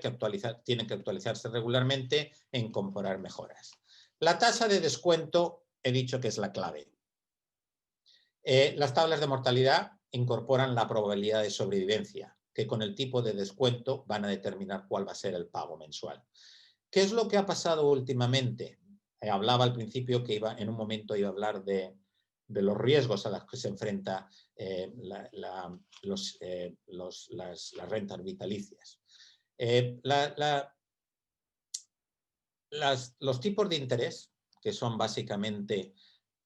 tienen que actualizarse regularmente e incorporar mejoras. La tasa de descuento, he dicho que es la clave. Las tablas de mortalidad incorporan la probabilidad de sobrevivencia, que con el tipo de descuento van a determinar cuál va a ser el pago mensual. ¿Qué es lo que ha pasado últimamente? Hablaba al principio que en un momento iba a hablar de los riesgos a los que se enfrenta las rentas vitalicias. Los tipos de interés, que son básicamente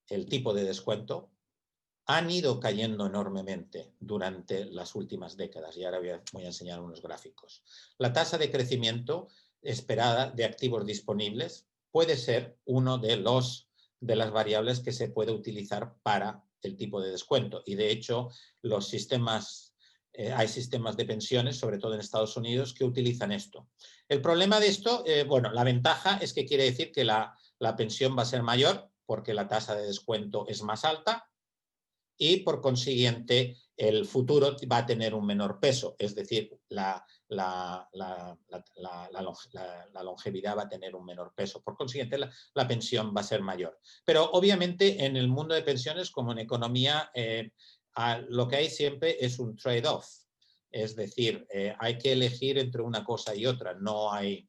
el tipo de descuento, han ido cayendo enormemente durante las últimas décadas y ahora voy a enseñar unos gráficos. La tasa de crecimiento esperada de activos disponibles puede ser uno de las variables que se puede utilizar para el tipo de descuento y de hecho hay sistemas de pensiones, sobre todo en Estados Unidos, que utilizan esto. El problema de esto, bueno, la ventaja es que quiere decir que la pensión va a ser mayor porque la tasa de descuento es más alta y por consiguiente el futuro va a tener un menor peso, es decir, la longevidad va a tener un menor peso, por consiguiente la pensión va a ser mayor. Pero obviamente en el mundo de pensiones, como en economía, lo que hay siempre es un trade-off, es decir, hay que elegir entre una cosa y otra, no hay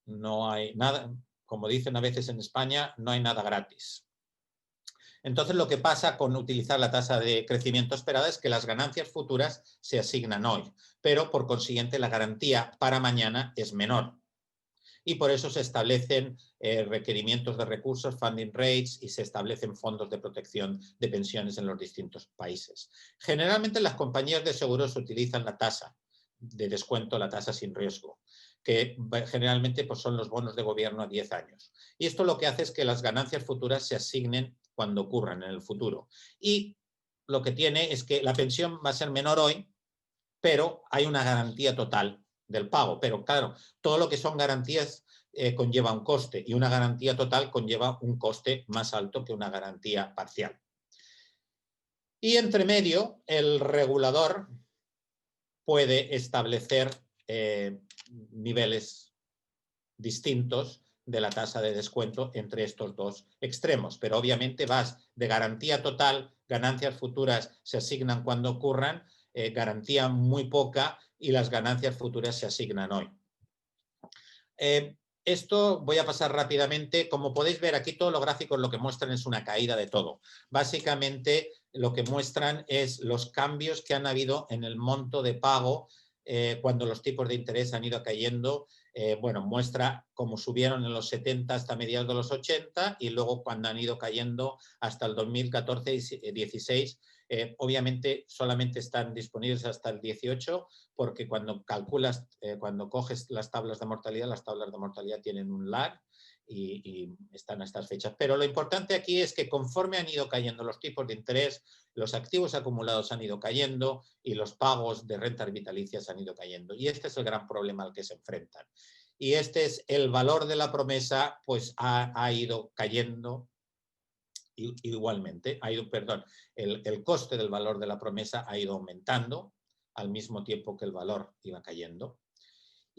nada, como dicen a veces en España, no hay nada gratis. Entonces, lo que pasa con utilizar la tasa de crecimiento esperada es que las ganancias futuras se asignan hoy, pero por consiguiente la garantía para mañana es menor. Y por eso se establecen requerimientos de recursos, funding rates, y se establecen fondos de protección de pensiones en los distintos países. Generalmente las compañías de seguros utilizan la tasa de descuento, la tasa sin riesgo, que generalmente pues, son los bonos de gobierno a 10 años. Y esto lo que hace es que las ganancias futuras se asignen cuando ocurran en el futuro. Y lo que tiene es que la pensión va a ser menor hoy, pero hay una garantía total del pago. Pero claro, todo lo que son garantías conlleva un coste y una garantía total conlleva un coste más alto que una garantía parcial. Y entre medio, el regulador puede establecer niveles distintos de la tasa de descuento entre estos dos extremos, pero obviamente vas de garantía total, ganancias futuras se asignan cuando ocurran, garantía muy poca y las ganancias futuras se asignan hoy. Esto voy a pasar rápidamente. Como podéis ver aquí, todos los gráficos lo que muestran es una caída de todo. Básicamente lo que muestran es los cambios que han habido en el monto de pago cuando los tipos de interés han ido cayendo. Bueno, muestra cómo subieron en los 70 hasta mediados de los 80 y luego cuando han ido cayendo hasta el 2014 y 16. Obviamente solamente están disponibles hasta el 18 porque cuando calculas, cuando coges las tablas de mortalidad tienen un lag y están a estas fechas. Pero lo importante aquí es que conforme han ido cayendo los tipos de interés, los activos acumulados han ido cayendo y los pagos de rentas vitalicias han ido cayendo. Y este es el gran problema al que se enfrentan. Y este es el valor de la promesa, pues ha ido cayendo igualmente. El coste del valor de la promesa ha ido aumentando al mismo tiempo que el valor iba cayendo.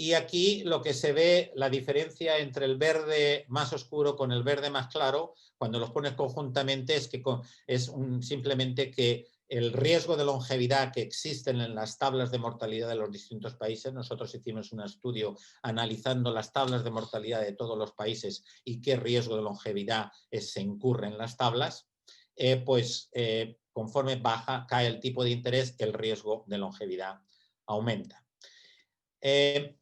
Y aquí lo que se ve, la diferencia entre el verde más oscuro con el verde más claro, cuando los pones conjuntamente, es que simplemente que el riesgo de longevidad que existen en las tablas de mortalidad de los distintos países. Nosotros hicimos un estudio analizando las tablas de mortalidad de todos los países y qué riesgo de longevidad se incurre en las tablas. Conforme cae el tipo de interés, el riesgo de longevidad aumenta.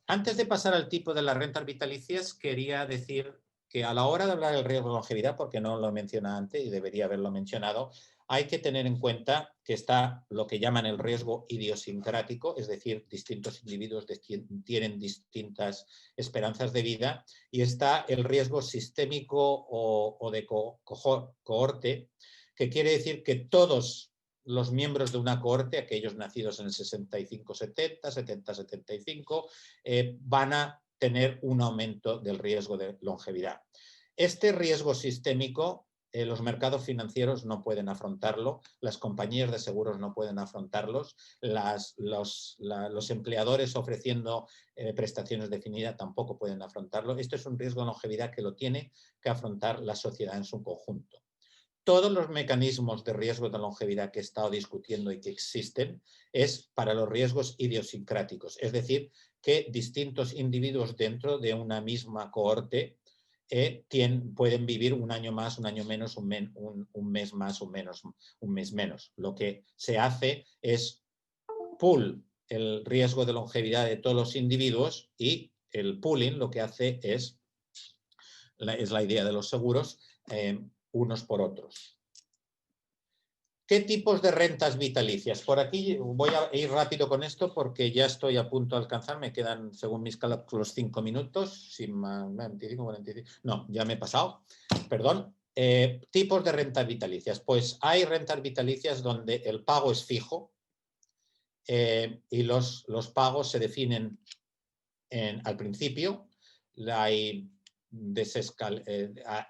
Antes de pasar al tipo de las rentas vitalicias, quería decir que a la hora de hablar del riesgo de longevidad, porque no lo he mencionado antes y debería haberlo mencionado, hay que tener en cuenta que está lo que llaman el riesgo idiosincrático, es decir, distintos individuos tienen distintas esperanzas de vida, y está el riesgo sistémico o de cohorte, que quiere decir que todos los miembros de una cohorte, aquellos nacidos en el 65-70, 70-75, van a tener un aumento del riesgo de longevidad. Este riesgo sistémico, los mercados financieros no pueden afrontarlo, las compañías de seguros no pueden afrontarlos, los empleadores ofreciendo prestaciones definidas tampoco pueden afrontarlo. Esto es un riesgo de longevidad que lo tiene que afrontar la sociedad en su conjunto. Todos los mecanismos de riesgo de longevidad que he estado discutiendo y que existen es para los riesgos idiosincráticos, es decir, que distintos individuos dentro de una misma cohorte pueden vivir un año más, un año menos, un mes más o menos, un mes menos. Lo que se hace es pool el riesgo de longevidad de todos los individuos y el pooling lo que hace es la idea de los seguros, unos por otros. ¿Qué tipos de rentas vitalicias? Por aquí voy a ir rápido con esto porque ya estoy a punto de alcanzar, me quedan, según mis cálculos, 5 minutos, sin más, 25, 45, no, ya me he pasado, perdón. Tipos de rentas vitalicias. Pues hay rentas vitalicias donde el pago es fijo y los pagos se definen al principio. Hay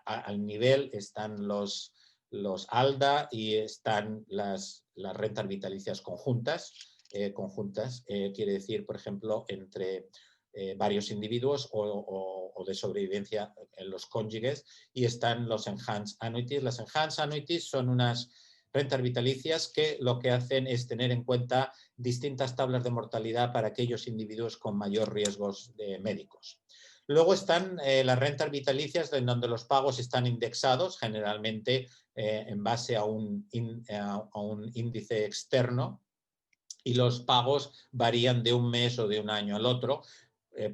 al nivel están los ALDA y están las rentas vitalicias conjuntas. Quiere decir, por ejemplo, entre varios individuos o de sobrevivencia en los cónyuges, y están los Enhanced Annuities. Las Enhanced Annuities son unas rentas vitalicias que lo que hacen es tener en cuenta distintas tablas de mortalidad para aquellos individuos con mayor riesgos médicos. Luego están las rentas vitalicias en donde los pagos están indexados, generalmente en base a un índice externo, y los pagos varían de un mes o de un año al otro.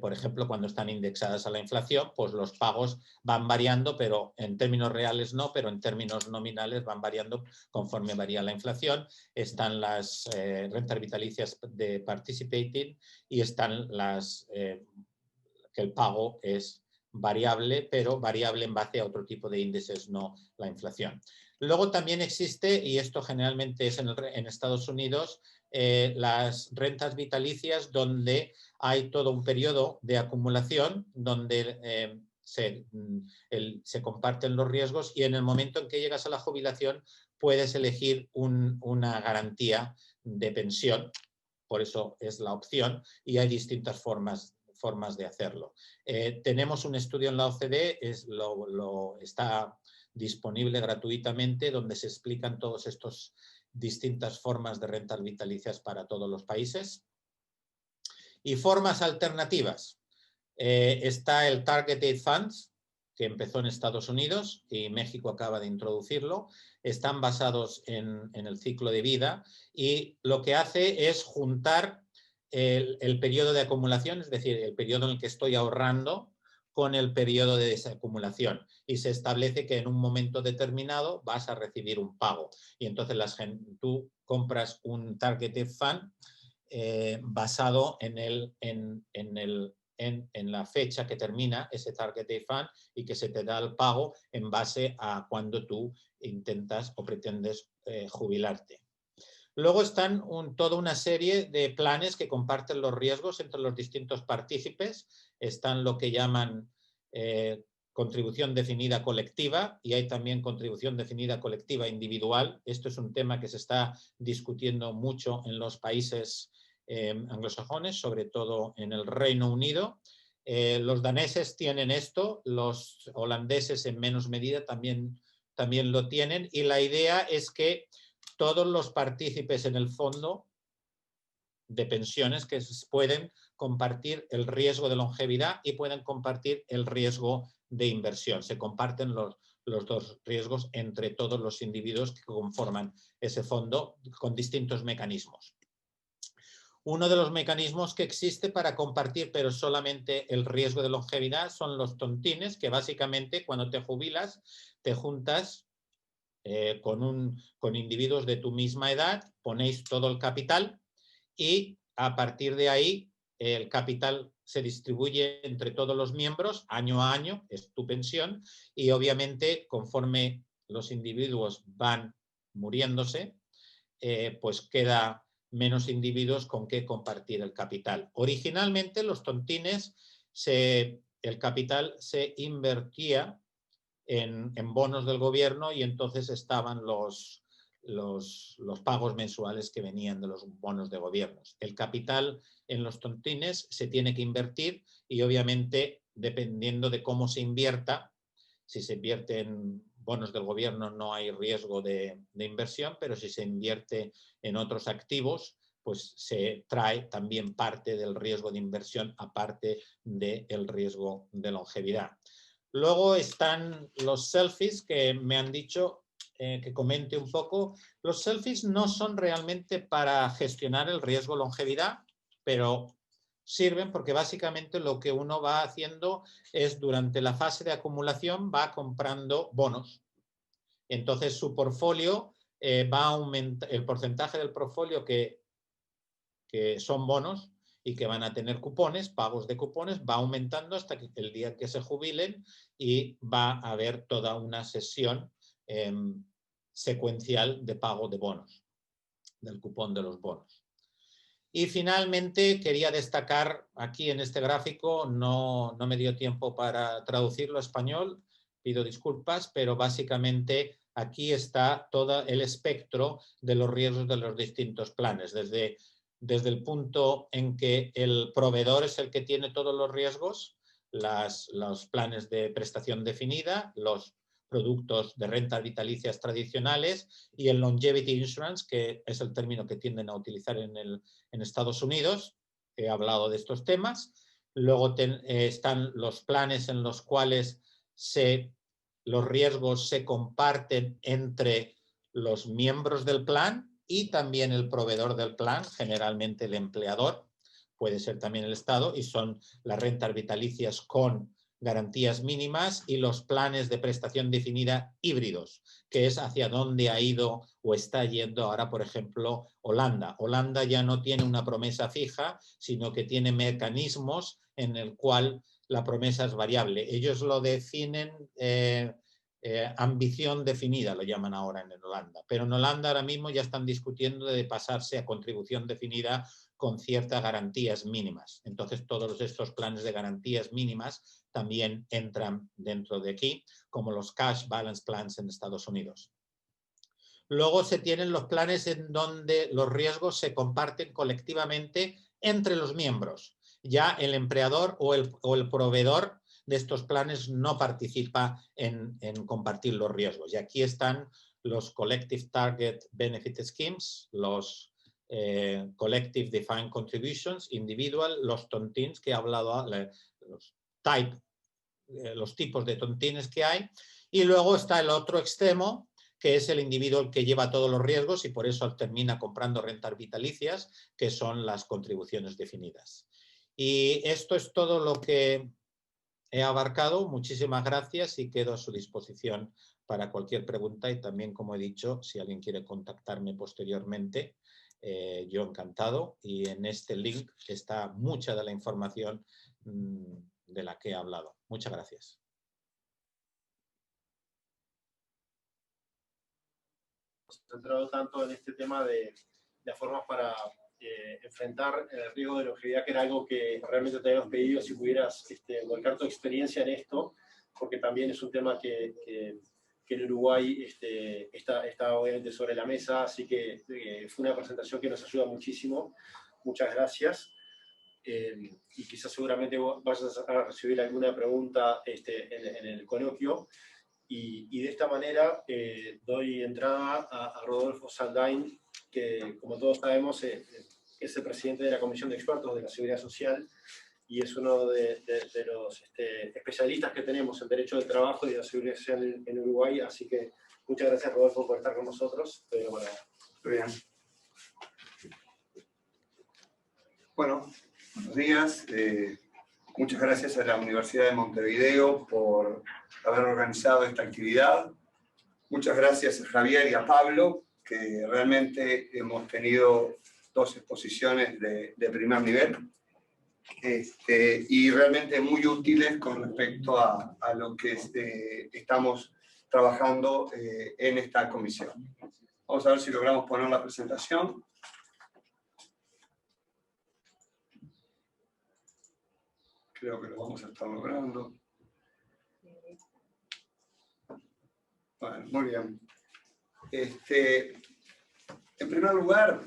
Por ejemplo, cuando están indexadas a la inflación, pues los pagos van variando, pero en términos reales no, pero en términos nominales van variando conforme varía la inflación. Están las rentas vitalicias de participating y están las que el pago es variable, pero variable en base a otro tipo de índices, no la inflación. Luego también existe, y esto generalmente es en Estados Unidos, las rentas vitalicias, donde hay todo un periodo de acumulación donde se comparten los riesgos, y en el momento en que llegas a la jubilación puedes elegir una garantía de pensión. Por eso es la opción, y hay distintas formas de hacerlo. Tenemos un estudio en la OCDE, está disponible gratuitamente, donde se explican todas estas distintas formas de rentas vitalicias para todos los países. Y formas alternativas. Está el Target Date Funds, que empezó en Estados Unidos y México acaba de introducirlo. Están basados en el ciclo de vida, y lo que hace es juntar el periodo de acumulación, es decir, el periodo en el que estoy ahorrando, con el periodo de desacumulación, y se establece que en un momento determinado vas a recibir un pago, y entonces tú compras un Target Date Fund basado en la fecha que termina ese Target Date Fund, y que se te da el pago en base a cuando tú intentas o pretendes jubilarte. Luego están toda una serie de planes que comparten los riesgos entre los distintos partícipes. Están lo que llaman contribución definida colectiva, y hay también contribución definida colectiva individual. Esto es un tema que se está discutiendo mucho en los países anglosajones, sobre todo en el Reino Unido. Los daneses tienen esto, los holandeses en menos medida también lo tienen, y la idea es que todos los partícipes en el fondo de pensiones que pueden compartir el riesgo de longevidad y pueden compartir el riesgo de inversión. Se comparten los dos riesgos entre todos los individuos que conforman ese fondo, con distintos mecanismos. Uno de los mecanismos que existe para compartir, pero solamente el riesgo de longevidad, son los tontines, que básicamente cuando te jubilas te juntas con individuos de tu misma edad, ponéis todo el capital, y a partir de ahí el capital se distribuye entre todos los miembros año a año, es tu pensión, y obviamente conforme los individuos van muriéndose, pues queda menos individuos con que compartir el capital. Originalmente los tontines, el capital se invertía en bonos del gobierno, y entonces estaban los pagos mensuales que venían de los bonos de gobiernos. El capital en los tontines se tiene que invertir, y obviamente dependiendo de cómo se invierta, si se invierte en bonos del gobierno no hay riesgo de inversión, pero si se invierte en otros activos, pues se trae también parte del riesgo de inversión, aparte del riesgo de longevidad. Luego están los selfies, que me han dicho que comente un poco. Los selfies no son realmente para gestionar el riesgo longevidad, pero sirven porque básicamente lo que uno va haciendo es, durante la fase de acumulación, va comprando bonos. Entonces su portfolio va a aumentar, el porcentaje del portfolio que son bonos y que van a tener cupones, pagos de cupones, va aumentando hasta que el día que se jubilen, y va a haber toda una sesión secuencial de pago de bonos, del cupón de los bonos. Y finalmente quería destacar aquí en este gráfico, no me dio tiempo para traducirlo a español, pido disculpas, pero básicamente aquí está todo el espectro de los riesgos de los distintos planes, desde el punto en que el proveedor es el que tiene todos los riesgos, los planes de prestación definida, los productos de rentas vitalicias tradicionales, y el longevity insurance, que es el término que tienden a utilizar en Estados Unidos. He hablado de estos temas. Luego están los planes en los cuales los riesgos se comparten entre los miembros del plan y también el proveedor del plan, generalmente el empleador, puede ser también el Estado, y son las rentas vitalicias con garantías mínimas, y los planes de prestación definida híbridos, que es hacia dónde ha ido o está yendo ahora, por ejemplo, Holanda. Holanda ya no tiene una promesa fija, sino que tiene mecanismos en el cual la promesa es variable. Ellos lo definen ambición definida, lo llaman ahora en Holanda. Pero en Holanda ahora mismo ya están discutiendo de pasarse a contribución definida con ciertas garantías mínimas. Entonces todos estos planes de garantías mínimas también entran dentro de aquí, como los Cash Balance Plans en Estados Unidos. Luego se tienen los planes en donde los riesgos se comparten colectivamente entre los miembros. Ya el empleador o el proveedor de estos planes no participa en compartir los riesgos. Y aquí están los Collective Target Benefit Schemes, los Collective Defined Contributions, Individual, los tontines que he hablado, los tipos de tontines que hay. Y luego está el otro extremo, que es el individuo el que lleva todos los riesgos y por eso termina comprando rentas vitalicias, que son las contribuciones definidas. Y esto es todo lo que he abarcado. Muchísimas gracias y quedo a su disposición para cualquier pregunta y también, como he dicho, si alguien quiere contactarme posteriormente, yo encantado. Y en este link está mucha de la información de la que he hablado. Muchas gracias. Centrado tanto en este tema de las formas para enfrentar el riesgo de longevidad, que era algo que realmente te habíamos pedido si pudieras volcar tu experiencia en esto, porque también es un tema que en Uruguay está obviamente sobre la mesa, así que fue una presentación que nos ayuda muchísimo. Muchas gracias. Y quizás seguramente vayas a recibir alguna pregunta en el coloquio. Y de esta manera doy entrada a Rodolfo Saldain, que como todos sabemos es el presidente de la Comisión de Expertos de la Seguridad Social y es uno de los especialistas que tenemos en Derecho del Trabajo y de la Seguridad Social en Uruguay. Así que muchas gracias, Rodolfo, por estar con nosotros. Muy bien. Bueno, buenos días. Muchas gracias a la Universidad de Montevideo por haber organizado esta actividad. Muchas gracias a Javier y a Pablo, que realmente hemos tenido dos exposiciones de primer nivel y realmente muy útiles con respecto a lo que estamos trabajando en esta comisión. Vamos a ver si logramos poner la presentación. Creo que lo vamos a estar logrando. Bueno, muy bien. En primer lugar,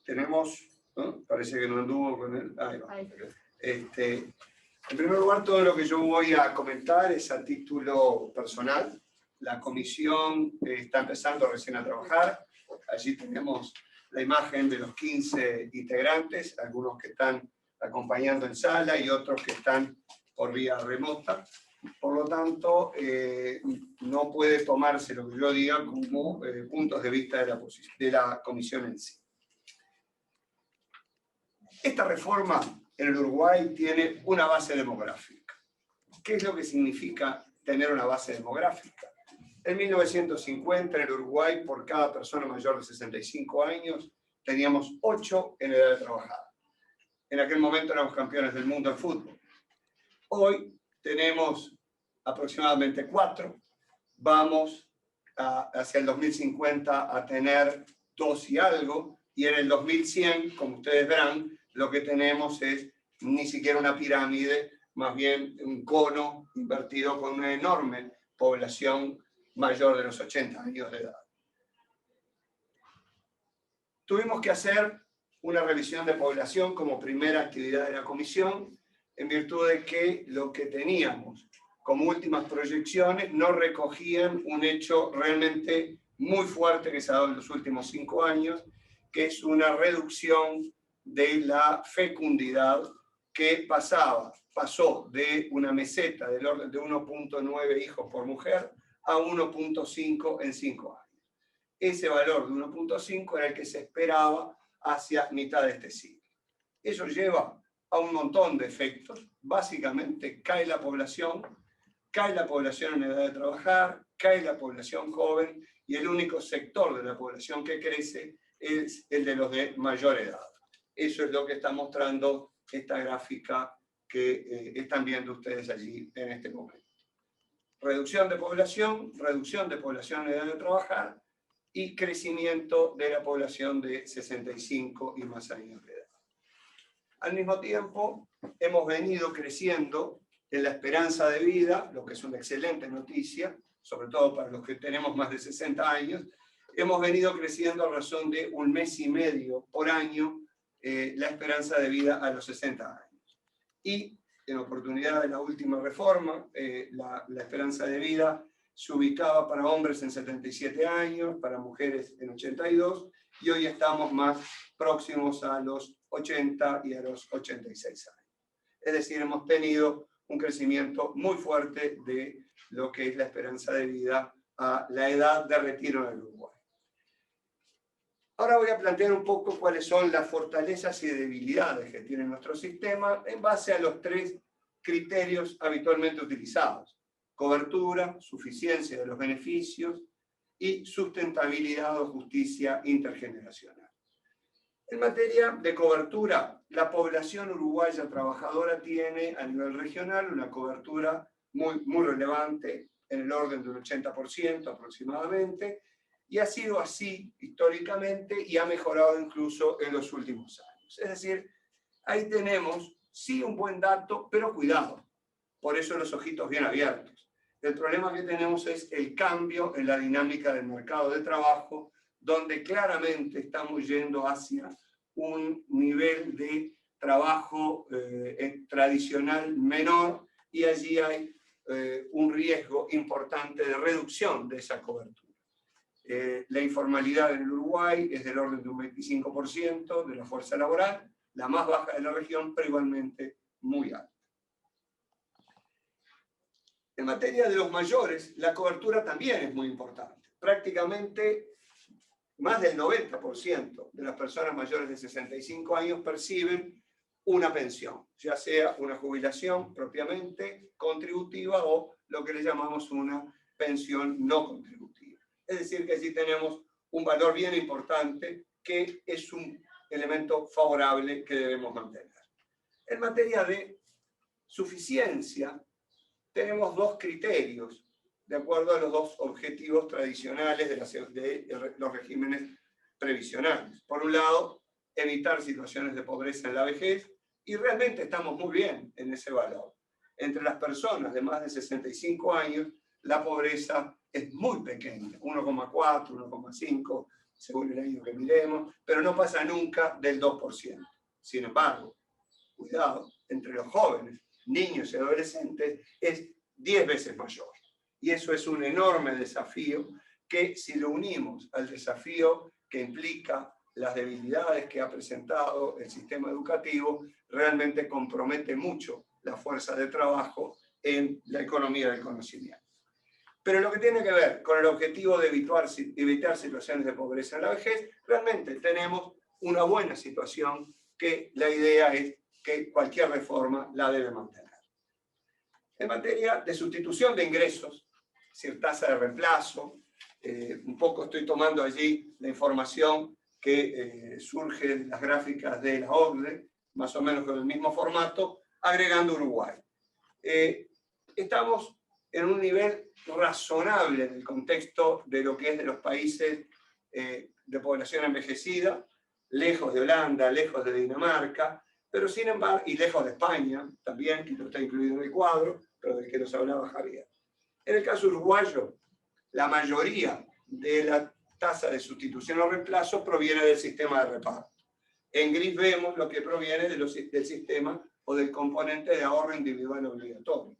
tenemos, ¿no? Parece que no anduvo con él. Ahí va. En primer lugar, todo lo que yo voy a comentar es a título personal. La comisión está empezando recién a trabajar. Allí tenemos la imagen de los 15 integrantes, algunos que están acompañando en sala y otros que están por vía remota. Por lo tanto, no puede tomarse lo que yo diga como puntos de vista de la comisión en sí. Esta reforma en el Uruguay tiene una base demográfica. ¿Qué es lo que significa tener una base demográfica? En 1950, en el Uruguay, por cada persona mayor de 65 años, teníamos 8 en edad de trabajar. En aquel momento éramos campeones del mundo en fútbol. Hoy tenemos aproximadamente 4. Vamos hacia el 2050 a tener 2 y algo, y en el 2100, como ustedes verán, lo que tenemos es ni siquiera una pirámide, más bien un cono invertido con una enorme población mayor de los 80 años de edad. Tuvimos que hacer una revisión de población como primera actividad de la comisión, en virtud de que lo que teníamos como últimas proyecciones no recogían un hecho realmente muy fuerte que se ha dado en los últimos 5 años, que es una reducción de la fecundidad que pasó de una meseta del orden de 1.9 hijos por mujer a 1.5 en 5 años. Ese valor de 1.5 era el que se esperaba hacia mitad de este siglo. Eso lleva a un montón de efectos. Básicamente cae la población en edad de trabajar, cae la población joven y el único sector de la población que crece es el de los de mayor edad. Eso es lo que está mostrando esta gráfica que están viendo ustedes allí en este momento. Reducción de población en edad de trabajar y crecimiento de la población de 65 y más años de edad. Al mismo tiempo, hemos venido creciendo en la esperanza de vida, lo que es una excelente noticia, sobre todo para los que tenemos más de 60 años. Hemos venido creciendo a razón de 1,5 meses por año la esperanza de vida a los 60 años. Y en oportunidad de la última reforma, la esperanza de vida se ubicaba para hombres en 77 años, para mujeres en 82, y hoy estamos más próximos a los 80 y a los 86 años. Es decir, hemos tenido un crecimiento muy fuerte de lo que es la esperanza de vida a la edad de retiro en el Uruguay. Ahora voy a plantear un poco cuáles son las fortalezas y debilidades que tiene nuestro sistema en base a los 3 criterios habitualmente utilizados: cobertura, suficiencia de los beneficios y sustentabilidad o justicia intergeneracional. En materia de cobertura, la población uruguaya trabajadora tiene a nivel regional una cobertura muy relevante, en el orden del 80% aproximadamente, y ha sido así históricamente y ha mejorado incluso en los últimos años. Es decir, ahí tenemos sí un buen dato, pero cuidado, por eso los ojitos bien abiertos. El problema que tenemos es el cambio en la dinámica del mercado de trabajo, donde claramente estamos yendo hacia un nivel de trabajo tradicional menor, y allí hay un riesgo importante de reducción de esa cobertura. La informalidad en el Uruguay es del orden de un 25% de la fuerza laboral, la más baja de la región, pero igualmente muy alta. En materia de los mayores, la cobertura también es muy importante. Prácticamente más del 90% de las personas mayores de 65 años perciben una pensión, ya sea una jubilación propiamente contributiva o lo que le llamamos una pensión no contributiva. Es decir, que allí tenemos un valor bien importante que es un elemento favorable que debemos mantener. En materia de suficiencia, tenemos 2 criterios, de acuerdo a los 2 objetivos tradicionales de los regímenes previsionales. Por un lado, evitar situaciones de pobreza en la vejez, y realmente estamos muy bien en ese valor. Entre las personas de más de 65 años, la pobreza es muy pequeña, 1,4, 1,5, según el año que miremos, pero no pasa nunca del 2%. Sin embargo, cuidado, entre los jóvenes, niños y adolescentes, es 10 veces mayor. Y eso es un enorme desafío que, si lo unimos al desafío que implica las debilidades que ha presentado el sistema educativo, realmente compromete mucho la fuerza de trabajo en la economía del conocimiento. Pero lo que tiene que ver con el objetivo de evitar situaciones de pobreza en la vejez, realmente tenemos una buena situación que la idea es que cualquier reforma la debe mantener. En materia de sustitución de ingresos, es decir, tasa de reemplazo, un poco estoy tomando allí la información que surge de las gráficas de la OCDE, más o menos con el mismo formato, agregando Uruguay. Estamos en un nivel razonable en el contexto de lo que es de los países de población envejecida, lejos de Holanda, lejos de Dinamarca, pero sin embargo, y lejos de España también, que no está incluido en el cuadro, pero del que nos hablaba Javier. En el caso uruguayo, la mayoría de la tasa de sustitución o reemplazo proviene del sistema de reparto. En gris vemos lo que proviene del sistema o del componente de ahorro individual obligatorio.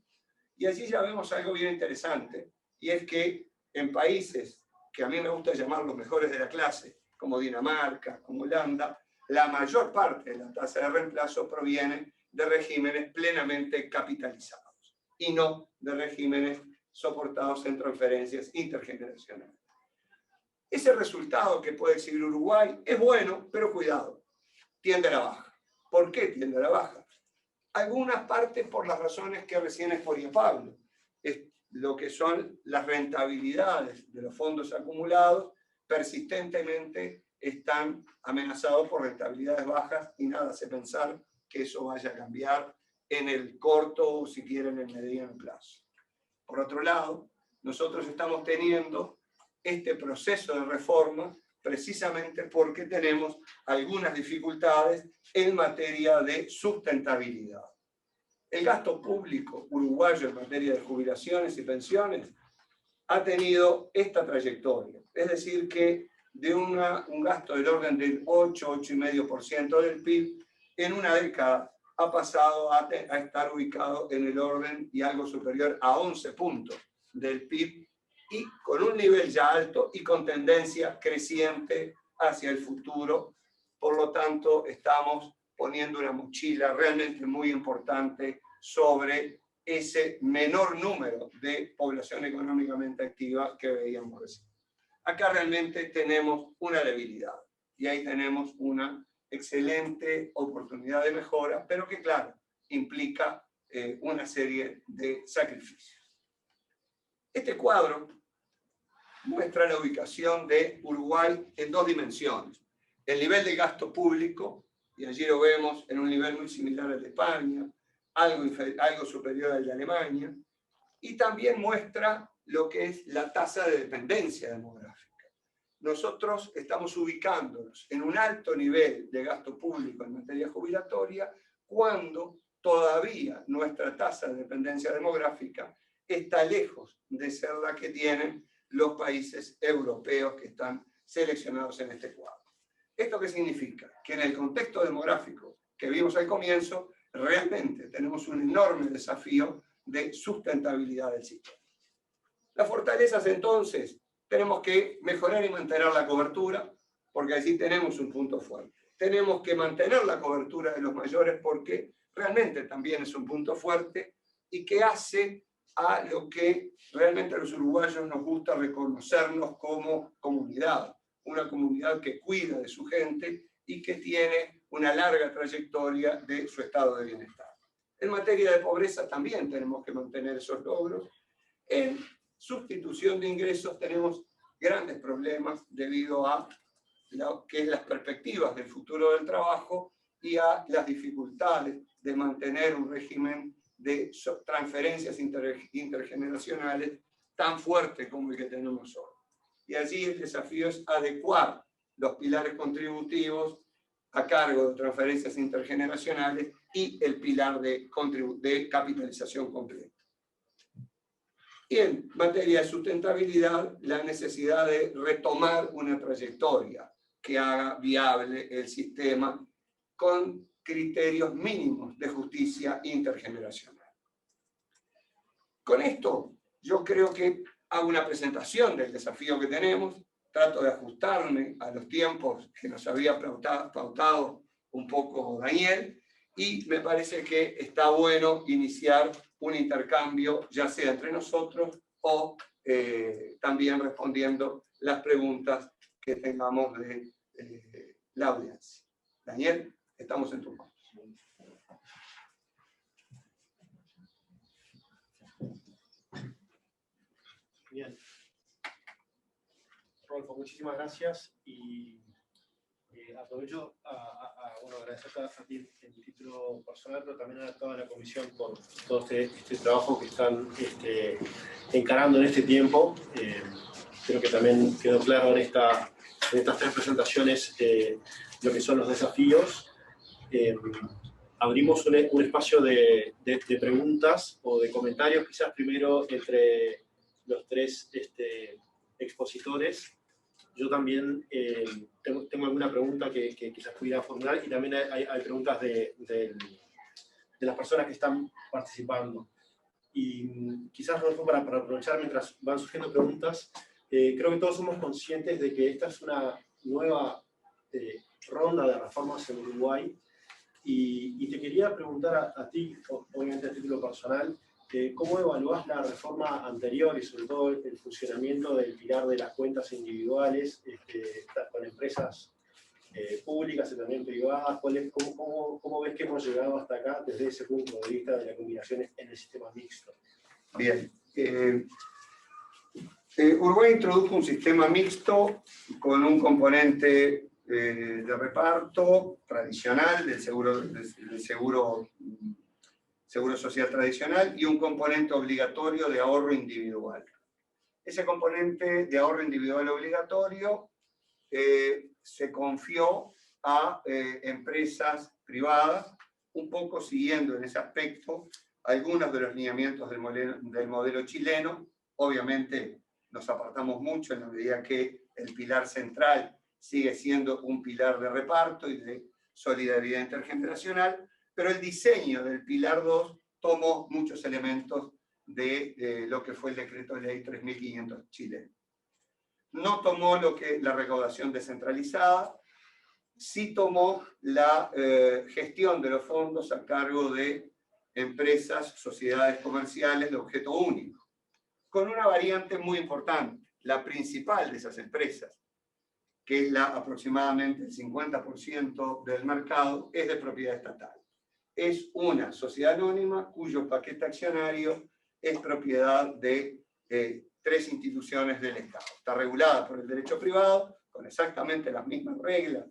Y allí ya vemos algo bien interesante, y es que en países que a mí me gusta llamar los mejores de la clase, como Dinamarca, como Holanda, la mayor parte de la tasa de reemplazo proviene de regímenes plenamente capitalizados y no de regímenes soportados en transferencias intergeneracionales. Ese resultado que puede exhibir Uruguay es bueno, pero cuidado, tiende a la baja. ¿Por qué tiende a la baja? Algunas partes por las razones que recién exponía Pablo, es lo que son las rentabilidades de los fondos acumulados persistentemente están amenazados por rentabilidades bajas y nada hace pensar que eso vaya a cambiar en el corto o si quieren en el mediano plazo. Por otro lado, nosotros estamos teniendo este proceso de reforma precisamente porque tenemos algunas dificultades en materia de sustentabilidad. El gasto público uruguayo en materia de jubilaciones y pensiones ha tenido esta trayectoria, es decir, que de un gasto del orden del 8,5% del PIB, en una década ha pasado a estar ubicado en el orden y algo superior a 11 puntos del PIB, y con un nivel ya alto y con tendencia creciente hacia el futuro. Por lo tanto, estamos poniendo una mochila realmente muy importante sobre ese menor número de población económicamente activa que veíamos recién. Acá realmente tenemos una debilidad y ahí tenemos una excelente oportunidad de mejora, pero que claro, implica una serie de sacrificios. Este cuadro muestra la ubicación de Uruguay en dos dimensiones. El nivel de gasto público, y allí lo vemos en un nivel muy similar al de España, algo superior al de Alemania, y también muestra lo que es la tasa de dependencia demográfica. Nosotros estamos ubicándonos en un alto nivel de gasto público en materia jubilatoria cuando todavía nuestra tasa de dependencia demográfica está lejos de ser la que tienen los países europeos que están seleccionados en este cuadro. ¿Esto qué significa? Que en el contexto demográfico que vimos al comienzo, realmente tenemos un enorme desafío de sustentabilidad del sistema. Las fortalezas, entonces, tenemos que mejorar y mantener la cobertura, porque allí tenemos un punto fuerte. Tenemos que mantener la cobertura de los mayores porque realmente también es un punto fuerte y que hace a lo que realmente a los uruguayos nos gusta reconocernos como comunidad, una comunidad que cuida de su gente y que tiene una larga trayectoria de su estado de bienestar. En materia de pobreza también tenemos que mantener esos logros. En sustitución de ingresos tenemos grandes problemas debido a lo que es las perspectivas del futuro del trabajo y a las dificultades de mantener un régimen de transferencias intergeneracionales tan fuerte como el que tenemos hoy. Y allí el desafío es adecuar los pilares contributivos a cargo de transferencias intergeneracionales y el pilar de capitalización completa. Y en materia de sustentabilidad, la necesidad de retomar una trayectoria que haga viable el sistema con criterios mínimos de justicia intergeneracional. Con esto, yo creo que hago una presentación del desafío que tenemos, trato de ajustarme a los tiempos que nos había pautado un poco Daniel, y me parece que está bueno iniciar un intercambio, ya sea entre nosotros o también respondiendo las preguntas que tengamos de la audiencia. Daniel, estamos en tu mano. Bien. Rodolfo, muchísimas gracias y aprovecho a agradecerte a ti en título personal, pero también a toda la comisión por todo este trabajo que están encarando en este tiempo. Creo que también quedó claro en estas tres presentaciones lo que son los desafíos. Abrimos un espacio de preguntas o de comentarios, quizás primero entre los tres expositores. Yo también tengo alguna pregunta que quizás pudiera formular y también hay preguntas de las personas que están participando. Y quizás, Rodolfo, para aprovechar mientras van surgiendo preguntas, creo que todos somos conscientes de que esta es una nueva ronda de reformas en Uruguay y te quería preguntar a ti, obviamente a título personal, ¿cómo evaluás la reforma anterior y sobre todo el funcionamiento del pilar de las cuentas individuales con empresas públicas y también privadas? ¿Cómo ves que hemos llegado hasta acá desde ese punto de vista de la combinación en el sistema mixto? Bien. Uruguay introdujo un sistema mixto con un componente de reparto tradicional, del seguro social tradicional, y un componente obligatorio de ahorro individual. Ese componente de ahorro individual obligatorio se confió a empresas privadas, un poco siguiendo en ese aspecto algunos de los lineamientos del modelo chileno. Obviamente nos apartamos mucho en la medida que el pilar central sigue siendo un pilar de reparto y de solidaridad intergeneracional, pero el diseño del pilar 2 tomó muchos elementos de lo que fue el decreto de ley 3500 chileno. No tomó la recaudación descentralizada, sí tomó la gestión de los fondos a cargo de empresas, sociedades comerciales de objeto único, con una variante muy importante. La principal de esas empresas, que es aproximadamente el 50% del mercado, es de propiedad estatal. Es una sociedad anónima cuyo paquete accionario es propiedad de 3 instituciones del Estado. Está regulada por el derecho privado, con exactamente las mismas reglas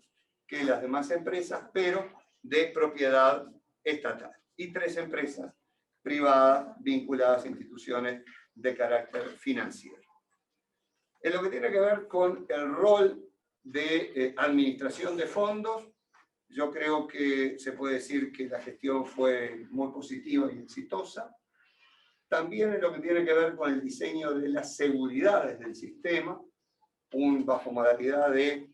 que las demás empresas, pero de propiedad estatal. Y 3 empresas privadas vinculadas a instituciones de carácter financiero. En lo que tiene que ver con el rol de administración de fondos, yo creo que se puede decir que la gestión fue muy positiva y exitosa. También en lo que tiene que ver con el diseño de las seguridades del sistema, bajo modalidad de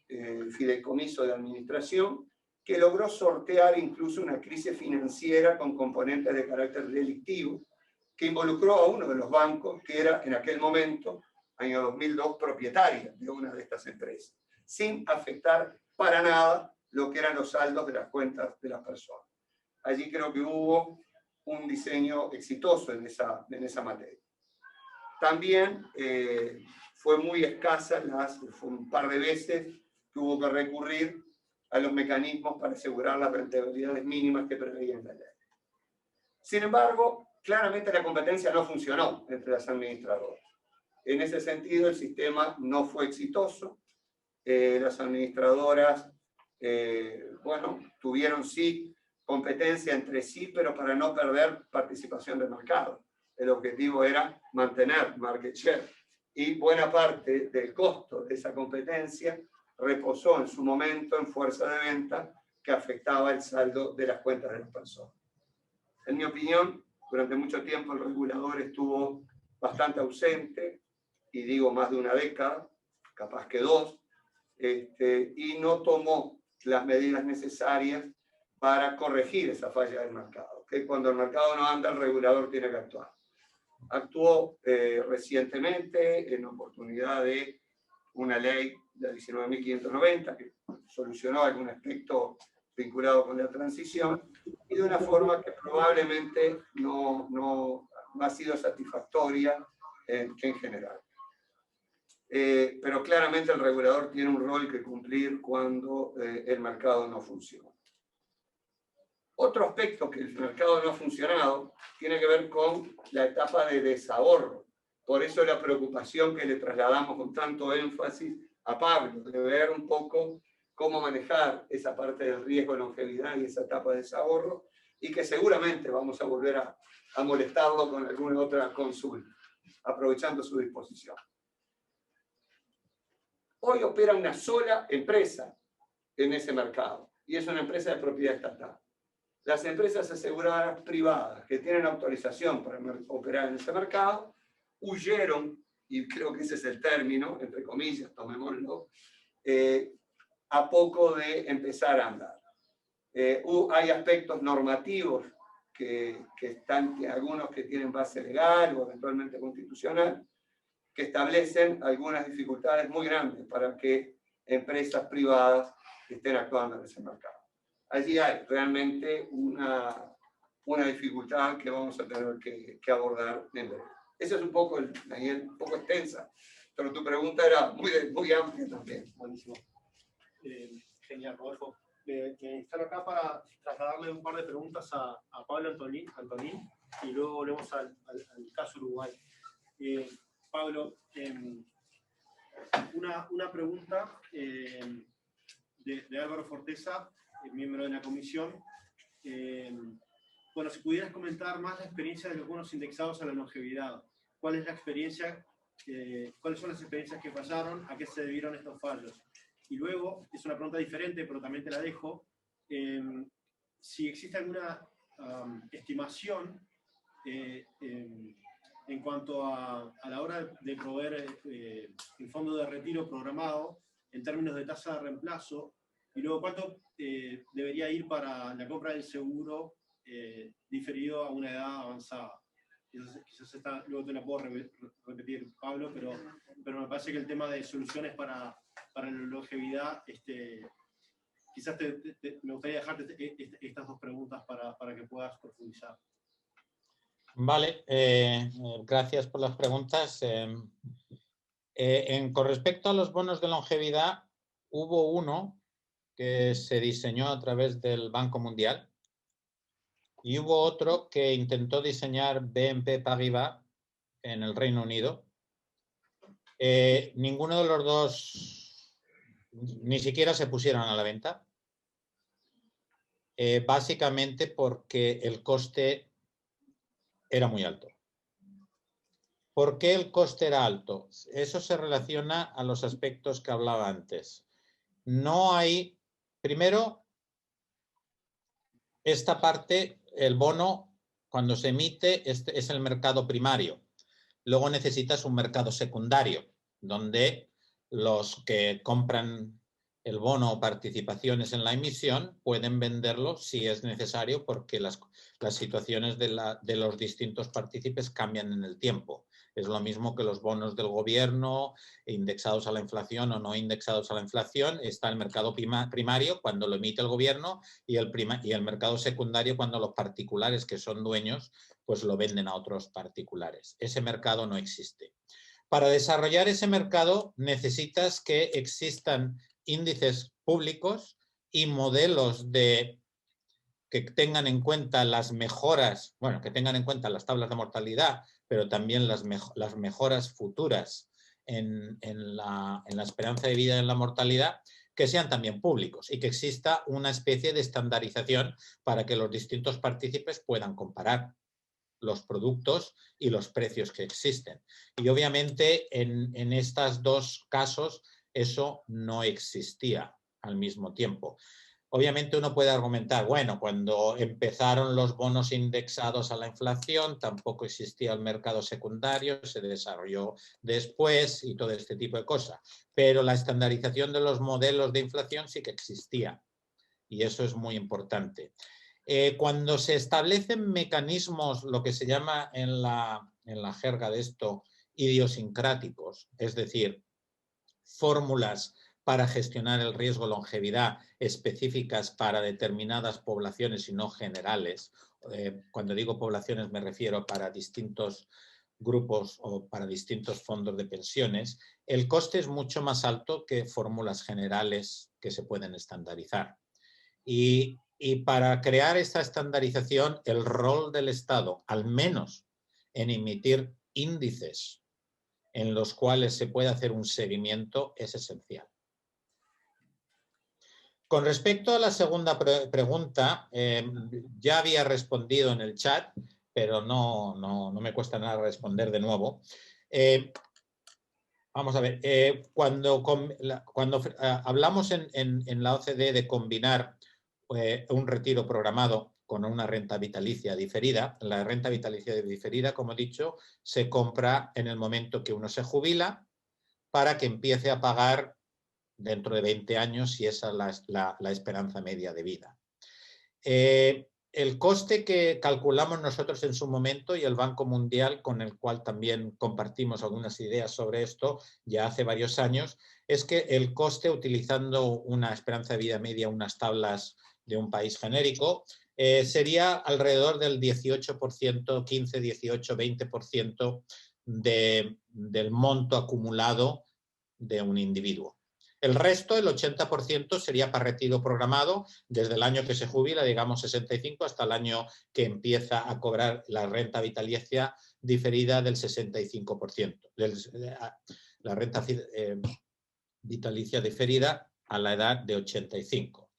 fideicomiso de administración, que logró sortear incluso una crisis financiera con componentes de carácter delictivo, que involucró a uno de los bancos, que era en aquel momento, año 2002, propietaria de una de estas empresas, sin afectar para nada lo que eran los saldos de las cuentas de las personas. Allí creo que hubo un diseño exitoso en esa materia. También fue muy escasa, fue un par de veces que hubo que recurrir a los mecanismos para asegurar las rentabilidades mínimas que preveía la ley. Sin embargo, claramente la competencia no funcionó entre las administradoras. En ese sentido, el sistema no fue exitoso. Las administradoras, bueno, tuvieron sí competencia entre sí, pero para no perder participación de mercado. El objetivo era mantener market share. Y buena parte del costo de esa competencia reposó en su momento en fuerza de venta que afectaba el saldo de las cuentas de las personas. En mi opinión, durante mucho tiempo el regulador estuvo bastante ausente, y digo más de una década, capaz que 2, y no tomó las medidas necesarias para corregir esa falla del mercado. Que cuando el mercado no anda, el regulador tiene que actuar. Actuó recientemente en oportunidad de una ley, la 19.590, que solucionó algún aspecto vinculado con la transición, y de una forma que probablemente no ha sido satisfactoria en general. Pero claramente el regulador tiene un rol que cumplir cuando el mercado no funciona. Otro aspecto que el mercado no ha funcionado tiene que ver con la etapa de desahorro. Por eso la preocupación que le trasladamos con tanto énfasis a Pablo, de ver un poco cómo manejar esa parte del riesgo de longevidad y esa etapa de desahorro, y que seguramente vamos a volver a molestarlo con alguna otra consulta, aprovechando su disposición. Hoy opera una sola empresa en ese mercado, y es una empresa de propiedad estatal. Las empresas aseguradoras privadas que tienen autorización para operar en ese mercado huyeron, y creo que ese es el término, entre comillas, tomémoslo, a poco de empezar a andar. Hay aspectos normativos que algunos que tienen base legal o eventualmente constitucional, que establecen algunas dificultades muy grandes para que empresas privadas estén actuando en ese mercado. Allí hay realmente una dificultad que vamos a tener que abordar en breve. Esa es un poco, Daniel, un poco extensa, pero tu pregunta era muy amplia también. Buenísimo. Genial, Rodolfo. Están acá para trasladarle un par de preguntas a Pablo Antonín, y luego volvemos al caso Uruguay. Pablo, una pregunta de Álvaro Forteza, miembro de la comisión. Bueno, si pudieras comentar más la experiencia de los bonos indexados a la longevidad. ¿Cuál es la experiencia? ¿Cuáles son las experiencias que fallaron? ¿A qué se debieron estos fallos? Y luego, es una pregunta diferente, pero también te la dejo, si existe alguna estimación en cuanto a la hora de proveer el fondo de retiro programado en términos de tasa de reemplazo, y luego cuánto debería ir para la compra del seguro diferido a una edad avanzada. Quizás luego te la puedo repetir, Pablo, pero me parece que el tema de soluciones para la longevidad, quizás me gustaría dejarte estas dos preguntas para que puedas profundizar. Vale, gracias por las preguntas. Con respecto a los bonos de longevidad, hubo uno que se diseñó a través del Banco Mundial y hubo otro que intentó diseñar BNP Paribas en el Reino Unido. Ninguno de los dos ni siquiera se pusieron a la venta, básicamente porque el coste era muy alto. ¿Por qué el coste era alto? Eso se relaciona a los aspectos que hablaba antes. No hay, primero, esta parte, el bono, cuando se emite, es el mercado primario. Luego necesitas un mercado secundario, donde los que compran el bono o participaciones en la emisión pueden venderlo si es necesario, porque las situaciones de los distintos partícipes cambian en el tiempo. Es lo mismo que los bonos del gobierno, indexados a la inflación o no indexados a la inflación. Está el mercado primario cuando lo emite el gobierno y el mercado secundario cuando los particulares, que son dueños, pues lo venden a otros particulares. Ese mercado no existe. Para desarrollar ese mercado necesitas que existan índices públicos y modelos que tengan en cuenta las mejoras, bueno, que tengan en cuenta las tablas de mortalidad, pero también las mejoras futuras en la esperanza de vida y en la mortalidad, que sean también públicos y que exista una especie de estandarización para que los distintos partícipes puedan comparar los productos y los precios que existen. Y obviamente en estos dos casos eso no existía al mismo tiempo. Obviamente uno puede argumentar, bueno, cuando empezaron los bonos indexados a la inflación tampoco existía el mercado secundario, se desarrolló después y todo este tipo de cosas. Pero la estandarización de los modelos de inflación sí que existía y eso es muy importante. Cuando se establecen mecanismos, lo que se llama en la jerga de esto, idiosincráticos, es decir, fórmulas para gestionar el riesgo longevidad específicas para determinadas poblaciones y no generales. Cuando digo poblaciones me refiero para distintos grupos o para distintos fondos de pensiones. El coste es mucho más alto que fórmulas generales que se pueden estandarizar. Y para crear esta estandarización, el rol del Estado, al menos en emitir índices en los cuales se puede hacer un seguimiento, es esencial. Con respecto a la segunda pregunta, ya había respondido en el chat, pero no me cuesta nada responder de nuevo. Vamos a ver, cuando hablamos en la OCDE de combinar un retiro programado con una renta vitalicia diferida, la renta vitalicia diferida, como he dicho, se compra en el momento que uno se jubila para que empiece a pagar dentro de 20 años, si esa es la esperanza media de vida. El coste que calculamos nosotros en su momento y el Banco Mundial, con el cual también compartimos algunas ideas sobre esto ya hace varios años, es que el coste, utilizando una esperanza de vida media, unas tablas de un país genérico, sería alrededor del 18%, 15, 18, 20% del monto acumulado de un individuo. El resto, el 80%, sería para retiro programado desde el año que se jubila, digamos 65, hasta el año que empieza a cobrar la renta vitalicia diferida del 65%. La renta vitalicia diferida a la edad de 85.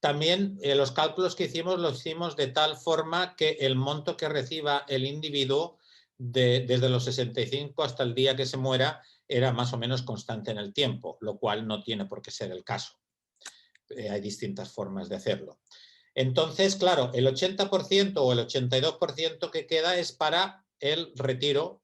También los cálculos que hicimos los hicimos de tal forma que el monto que reciba el individuo desde los 65 hasta el día que se muera era más o menos constante en el tiempo, lo cual no tiene por qué ser el caso. Hay distintas formas de hacerlo. Entonces, claro, el 80% o el 82% que queda es para el retiro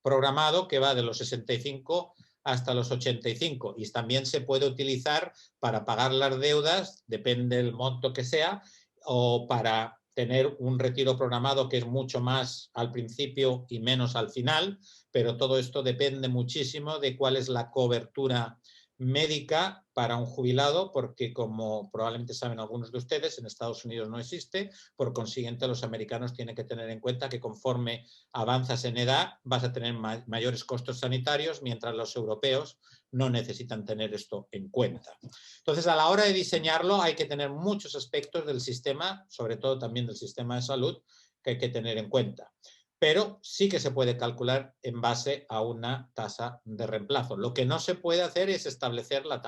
programado que va de los 65 hasta los 85 y también se puede utilizar para pagar las deudas, depende del monto que sea, o para tener un retiro programado que es mucho más al principio y menos al final, pero todo esto depende muchísimo de cuál es la cobertura médica para un jubilado, porque como probablemente saben algunos de ustedes, en Estados Unidos no existe, por consiguiente los americanos tienen que tener en cuenta que conforme avanzas en edad vas a tener mayores costos sanitarios, mientras los europeos no necesitan tener esto en cuenta. Entonces, a la hora de diseñarlo hay que tener muchos aspectos del sistema, sobre todo también del sistema de salud, que hay que tener en cuenta. Pero sí que se puede calcular en base a una tasa de reemplazo. Lo que no se puede hacer es establecer la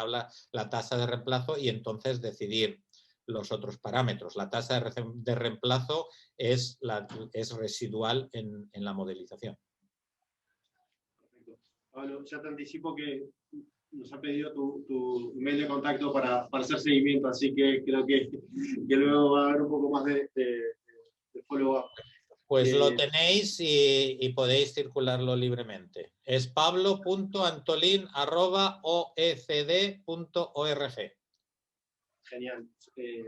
tasa de reemplazo y entonces decidir los otros parámetros. La tasa de reemplazo es residual en la modelización. Perfecto. Pablo, ya te anticipo que nos ha pedido tu email de contacto para hacer seguimiento, así que creo que luego va a haber un poco más de follow-up. Pues lo tenéis y podéis circularlo libremente. Es pablo.antolin@oecd.org. Genial,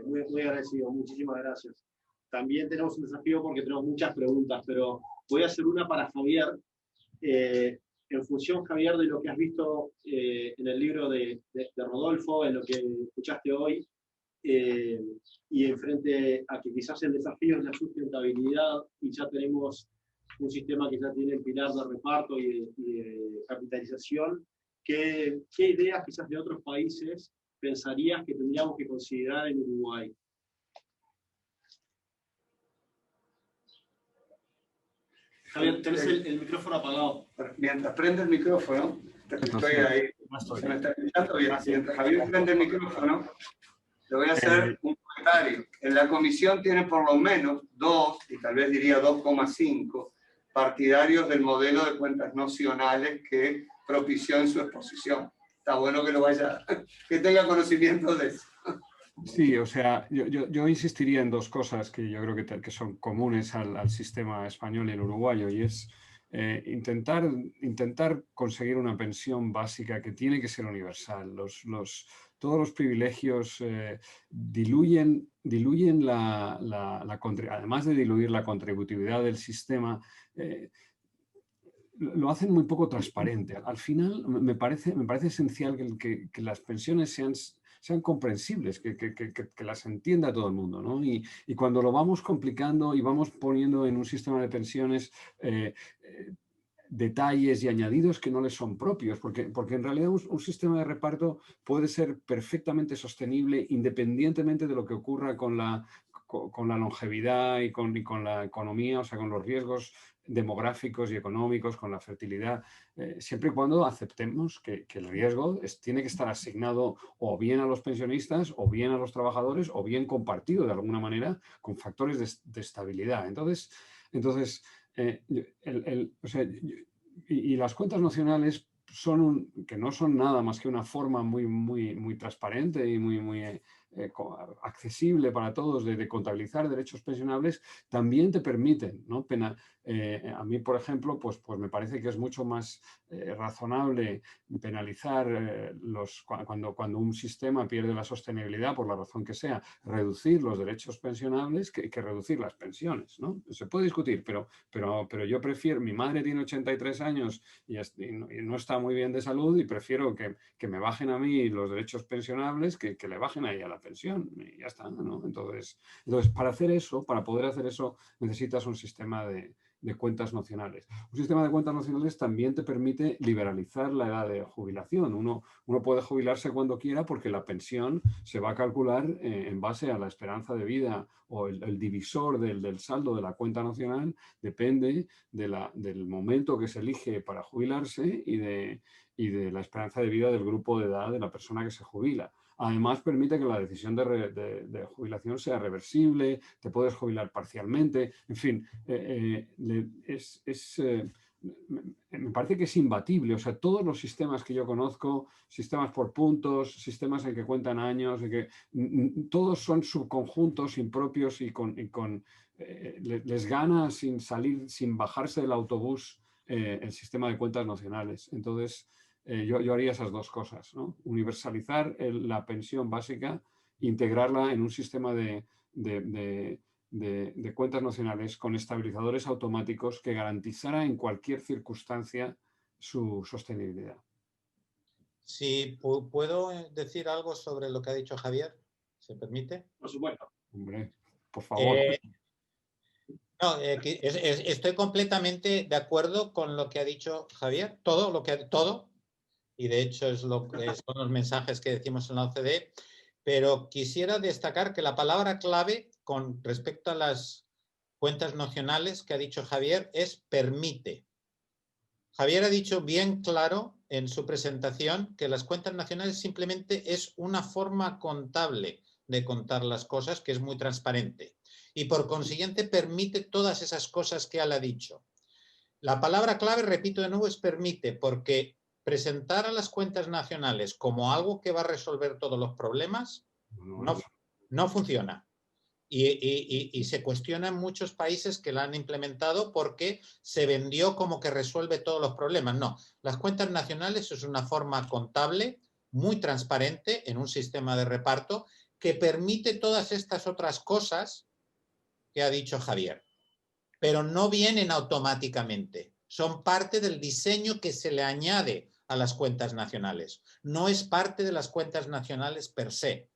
muy agradecido, muchísimas gracias. También tenemos un desafío porque tenemos muchas preguntas, pero voy a hacer una para Javier. En función, Javier, de lo que has visto en el libro de Rodolfo, en lo que escuchaste hoy, y en frente a que quizás el desafío es la sustentabilidad y ya tenemos un sistema que ya tiene el pilar de reparto y de capitalización, ¿qué ideas quizás de otros países pensarías que tendríamos que considerar en Uruguay? Javier, tenés el micrófono apagado. Mientras prende el micrófono, estoy ahí. ¿Se me está escuchando bien? Mientras Javier prende el micrófono, le voy a hacer un comentario. En la comisión tiene por lo menos 2, y tal vez diría 2,5, partidarios del modelo de cuentas nocionales que propició en su exposición. Está bueno que lo vaya, que tenga conocimiento de eso. Sí, o sea, yo insistiría en dos cosas que yo creo que son comunes al sistema español y el uruguayo, y es intentar conseguir una pensión básica que tiene que ser universal. Todos los privilegios diluyen además de diluir la contributividad del sistema, lo hacen muy poco transparente. Al final me parece esencial que las pensiones sean comprensibles, que las entienda todo el mundo, ¿no? Y cuando lo vamos complicando y vamos poniendo en un sistema de pensiones detalles y añadidos que no les son propios, porque en realidad un sistema de reparto puede ser perfectamente sostenible independientemente de lo que ocurra con la longevidad y con la economía, o sea, con los riesgos demográficos y económicos, con la fertilidad, siempre y cuando aceptemos que el riesgo tiene que estar asignado o bien a los pensionistas, o bien a los trabajadores, o bien compartido de alguna manera con factores de estabilidad. Entonces las cuentas nacionales que no son nada más que una forma muy transparente y muy accesible para todos de contabilizar derechos pensionables, también te permiten, ¿no? A mí, por ejemplo, pues me parece que es mucho más razonable penalizar cuando un sistema pierde la sostenibilidad, por la razón que sea, reducir los derechos pensionables que reducir las pensiones, ¿no? Se puede discutir, pero yo prefiero, mi madre tiene 83 años y no está muy bien de salud, y prefiero que me bajen a mí los derechos pensionables que le bajen a ella la pensión, y ya está, ¿no? Entonces, para poder hacer eso, necesitas un sistema de cuentas nacionales. Un sistema de cuentas nacionales también te permite liberalizar la edad de jubilación. Uno puede jubilarse cuando quiera, porque la pensión se va a calcular en base a la esperanza de vida, o el divisor del saldo de la cuenta nacional depende del momento que se elige para jubilarse y y de la esperanza de vida del grupo de edad de la persona que se jubila. Además, permite que la decisión de jubilación sea reversible, te puedes jubilar parcialmente, en fin, me parece que es imbatible. O sea, todos los sistemas que yo conozco, sistemas por puntos, sistemas en que cuentan años, todos son subconjuntos impropios y les gana sin salir, sin bajarse del autobús el sistema de cuentas nacionales. Entonces, yo haría esas dos cosas, ¿no? Universalizar la pensión básica, integrarla en un sistema de cuentas nacionales con estabilizadores automáticos que garantizara en cualquier circunstancia su sostenibilidad. Sí, ¿puedo decir algo sobre lo que ha dicho Javier? ¿Se permite? Por supuesto. Hombre, por favor. No, estoy completamente de acuerdo con lo que ha dicho Javier, todo, y de hecho es lo que son los mensajes que decimos en la OCDE, pero quisiera destacar que la palabra clave con respecto a las cuentas nacionales que ha dicho Javier es permite. Javier ha dicho bien claro en su presentación que las cuentas nacionales simplemente es una forma contable de contar las cosas que es muy transparente y por consiguiente permite todas esas cosas que él ha dicho. La palabra clave, repito de nuevo, es permite, porque presentar a las cuentas nacionales como algo que va a resolver todos los problemas no funciona. Y se cuestiona en muchos países que la han implementado porque se vendió como que resuelve todos los problemas. No, las cuentas nacionales es una forma contable muy transparente en un sistema de reparto que permite todas estas otras cosas que ha dicho Javier, pero no vienen automáticamente. Son parte del diseño que se le añade a las cuentas nacionales. No es parte de las cuentas nacionales per se.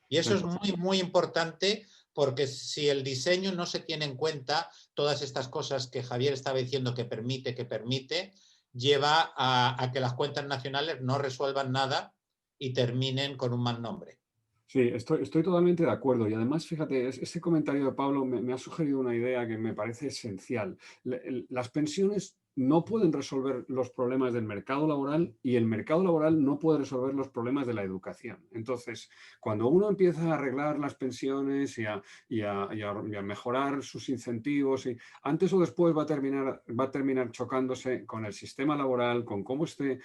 Y eso es muy, muy importante porque si el diseño no se tiene en cuenta, todas estas cosas que Javier estaba diciendo que permite, lleva a que las cuentas nacionales no resuelvan nada y terminen con un mal nombre. Sí, estoy totalmente de acuerdo y además, fíjate, ese comentario de Pablo me ha sugerido una idea que me parece esencial. Las pensiones no pueden resolver los problemas del mercado laboral y el mercado laboral no puede resolver los problemas de la educación. Entonces, cuando uno empieza a arreglar las pensiones y a mejorar sus incentivos, antes o después va a terminar chocándose con el sistema laboral, con cómo estén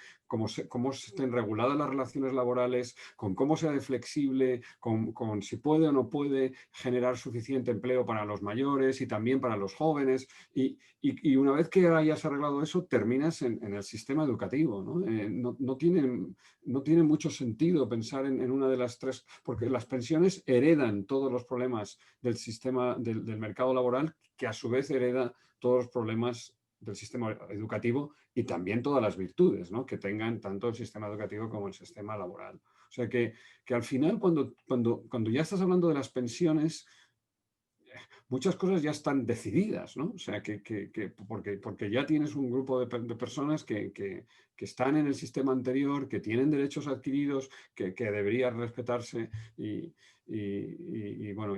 reguladas las relaciones laborales, con cómo sea de flexible, con si puede o no puede generar suficiente empleo para los mayores y también para los jóvenes. Y una vez que hayas arreglado eso, terminas en el sistema educativo, ¿no? No tiene mucho sentido pensar en una de las tres, porque las pensiones heredan todos los problemas del sistema del mercado laboral, que a su vez hereda todos los problemas del sistema educativo y también todas las virtudes, ¿no?, que tengan tanto el sistema educativo como el sistema laboral. O sea que al final, cuando ya estás hablando de las pensiones, muchas cosas ya están decididas, ¿no? O sea, porque ya tienes un grupo de personas que están en el sistema anterior, que tienen derechos adquiridos, que deberían respetarse bueno,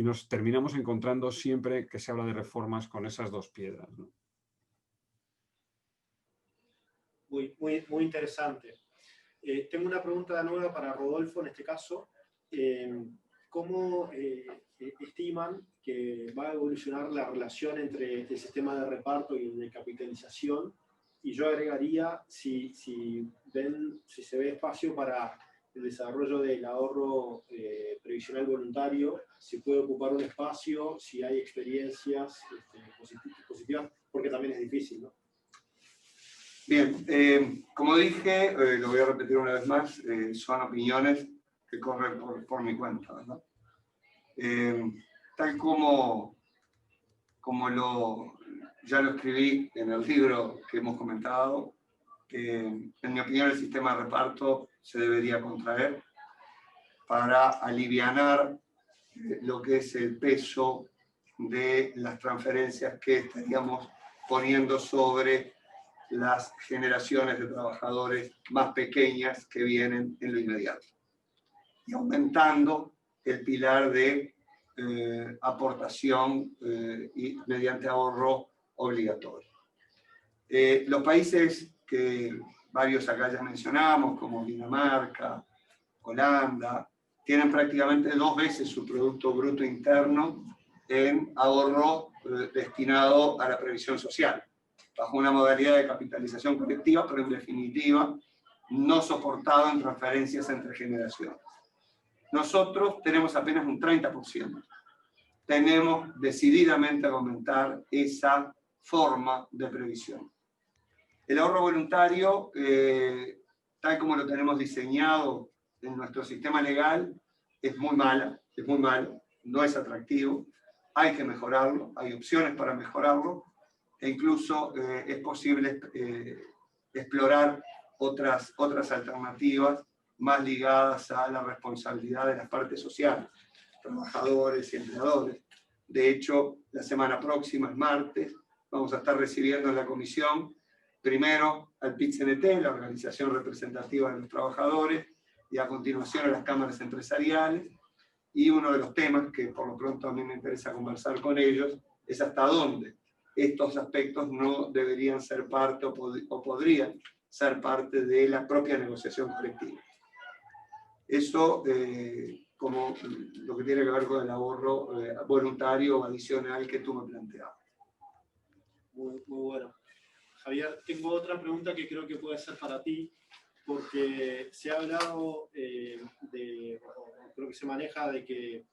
nos terminamos encontrando siempre que se habla de reformas con esas dos piedras, ¿no? Muy interesante. Tengo una pregunta nueva para Rodolfo en este caso. ¿Cómo estiman que va a evolucionar la relación entre este sistema de reparto y de capitalización? Y yo agregaría si se ve espacio para el desarrollo del ahorro previsional voluntario, si puede ocupar un espacio, si hay experiencias positivas, porque también es difícil, ¿no? Bien, como dije, lo voy a repetir una vez más, son opiniones que corren por mi cuenta, ¿verdad? Tal como ya lo escribí en el libro que hemos comentado, en mi opinión el sistema de reparto se debería contraer para alivianar lo que es el peso de las transferencias que estaríamos poniendo sobre las generaciones de trabajadores más pequeñas que vienen en lo inmediato, y aumentando el pilar de aportación y mediante ahorro obligatorio. Los países que varios acá ya mencionamos, como Dinamarca, Holanda, tienen prácticamente 2 veces su Producto Bruto Interno en ahorro destinado a la previsión social, bajo una modalidad de capitalización colectiva, pero en definitiva no soportado en transferencias entre generaciones. Nosotros tenemos apenas un 30%. Tenemos decididamente que aumentar esa forma de previsión. El ahorro voluntario, tal como lo tenemos diseñado en nuestro sistema legal, es muy malo, no es atractivo, hay que mejorarlo, hay opciones para mejorarlo, e incluso es posible explorar otras alternativas más ligadas a la responsabilidad de las partes sociales, trabajadores y empleadores. De hecho, la semana próxima, el martes, vamos a estar recibiendo en la comisión primero al PIT-CNT, la organización representativa de los trabajadores, y a continuación a las cámaras empresariales. Y uno de los temas que por lo pronto a mí me interesa conversar con ellos es hasta dónde estos aspectos no deberían ser parte o podrían ser parte de la propia negociación colectiva. Eso como lo que tiene que ver con el ahorro voluntario o adicional que tú me planteabas. Muy bueno. Javier, tengo otra pregunta que creo que puede ser para ti, porque se ha hablado creo que se maneja de que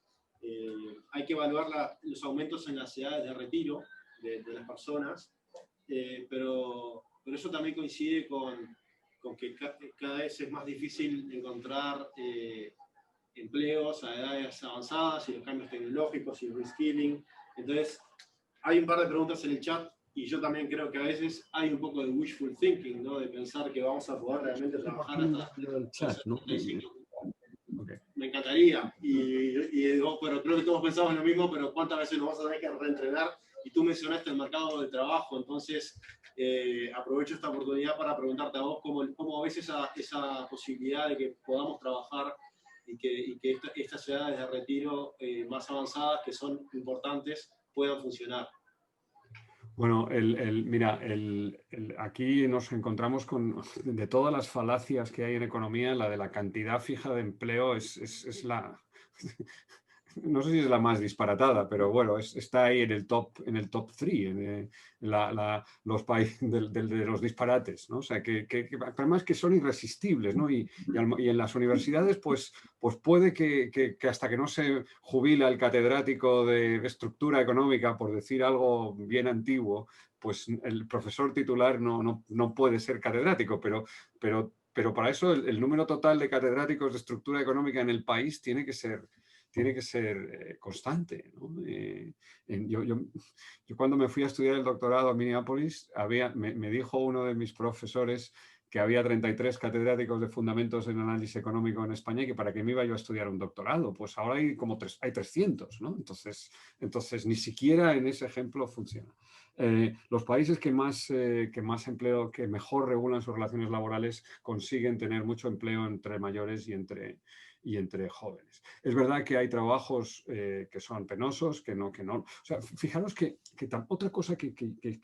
hay que evaluar los aumentos en las edades de retiro de las personas, pero eso también coincide con que cada vez es más difícil encontrar empleos a edades avanzadas y los cambios tecnológicos y el reskilling. Entonces, hay un par de preguntas en el chat. Y yo también creo que a veces hay un poco de wishful thinking, ¿no? De pensar que vamos a poder realmente trabajar hasta el chat, ¿no? Okay. Me encantaría, pero creo que todos pensamos lo mismo, pero ¿cuántas veces nos vamos a tener que reentrenar? Y tú mencionaste el mercado del trabajo, entonces aprovecho esta oportunidad para preguntarte a vos cómo ves esa posibilidad de que podamos trabajar y que estas edades de retiro más avanzadas, que son importantes, puedan funcionar. Bueno, mira, aquí nos encontramos con, de todas las falacias que hay en economía, la de la cantidad fija de empleo es la, no sé si es la más disparatada, pero bueno, está ahí en el top 3, los países de los disparates, ¿no? O sea, que además que son irresistibles, ¿no? Y en las universidades, pues puede que hasta que no se jubila el catedrático de estructura económica, por decir algo bien antiguo, pues el profesor titular no puede ser catedrático, pero para eso el número total de catedráticos de estructura económica en el país tiene que ser constante, ¿no? Yo cuando me fui a estudiar el doctorado a Minneapolis, me dijo uno de mis profesores que había 33 catedráticos de fundamentos en análisis económico en España y que para qué me iba yo a estudiar un doctorado. Pues ahora hay como hay 300, ¿no? Entonces ni siquiera en ese ejemplo funciona. Los países que más empleo, que mejor regulan sus relaciones laborales, consiguen tener mucho empleo entre mayores y entre jóvenes. Es verdad que hay trabajos que son penosos, que no. O sea, fijaros que otra cosa que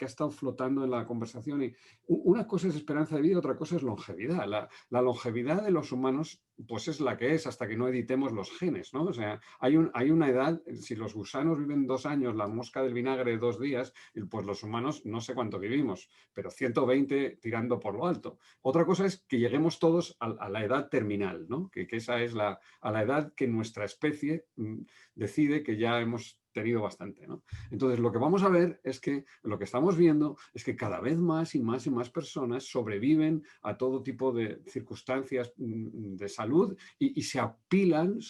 ha estado flotando en la conversación, y una cosa es esperanza de vida, otra cosa es longevidad. La longevidad de los humanos pues es la que es hasta que no editemos los genes, ¿no? O sea, hay una edad, si los gusanos viven 2 años, la mosca del vinagre 2 días, pues los humanos no sé cuánto vivimos, pero 120 tirando por lo alto. Otra cosa es que lleguemos todos a la edad terminal, ¿no? Que esa es a la edad que nuestra especie decide que ya hemos tenido bastante, ¿no? Entonces, lo que vamos a ver es que, lo que estamos viendo es que cada vez más y más y más personas sobreviven a todo tipo de circunstancias de salud y se apilan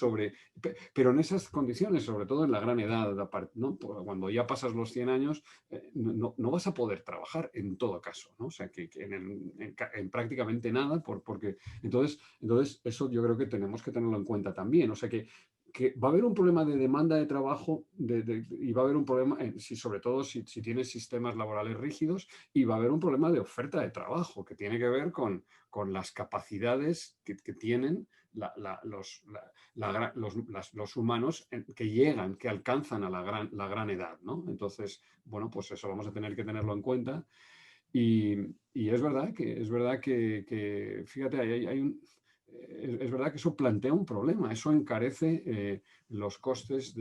pero en esas condiciones, sobre todo en la gran edad, ¿no? Cuando ya pasas los 100 años, no vas a poder trabajar en todo caso, ¿no? O sea, que en prácticamente nada, porque entonces eso yo creo que tenemos que tenerlo en cuenta también. O sea, que va a haber un problema de demanda de trabajo y va a haber un problema, sobre todo si tienes sistemas laborales rígidos, y va a haber un problema de oferta de trabajo que tiene que ver con las capacidades que tienen los humanos que alcanzan a la gran edad, ¿no? Entonces, bueno, pues eso vamos a tener que tenerlo en cuenta. Y es verdad que fíjate, es verdad que eso plantea un problema, eso encarece los costes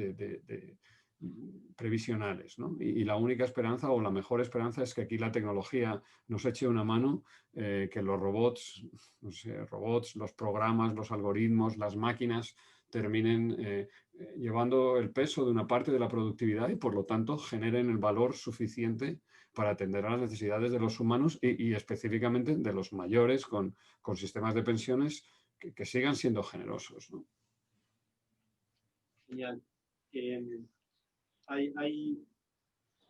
previsionales, ¿no? Y la única esperanza o la mejor esperanza es que aquí la tecnología nos eche una mano, que los robots, no sé, los programas, los algoritmos, las máquinas terminen llevando el peso de una parte de la productividad y por lo tanto generen el valor suficiente para atender a las necesidades de los humanos y específicamente de los mayores con sistemas de pensiones que sigan siendo generosos, ¿no? Genial.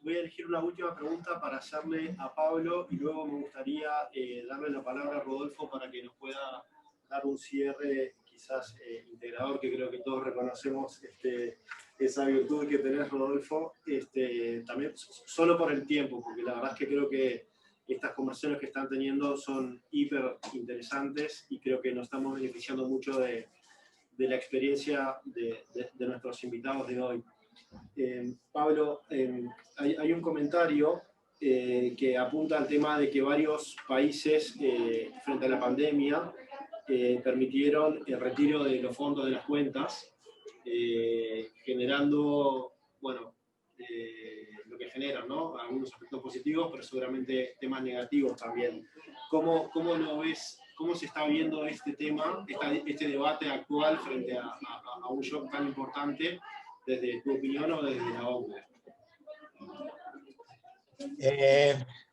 Voy a elegir una última pregunta para hacerle a Pablo y luego me gustaría darle la palabra a Rodolfo para que nos pueda dar un cierre quizás integrador, que creo que todos reconocemos esa virtud que tenés, Rodolfo, también solo por el tiempo, porque la verdad es que creo que estas conversaciones que están teniendo son hiper interesantes y creo que nos estamos beneficiando mucho de la experiencia de nuestros invitados de hoy. Pablo, hay un comentario que apunta al tema de que varios países frente a la pandemia permitieron el retiro de los fondos de las cuentas, generando, bueno, lo que generan, ¿no? Algunos aspectos positivos, pero seguramente temas negativos también. ¿Cómo lo ves? ¿Cómo se está viendo este tema, este debate actual frente a un shock tan importante, desde tu opinión o desde la OCDE?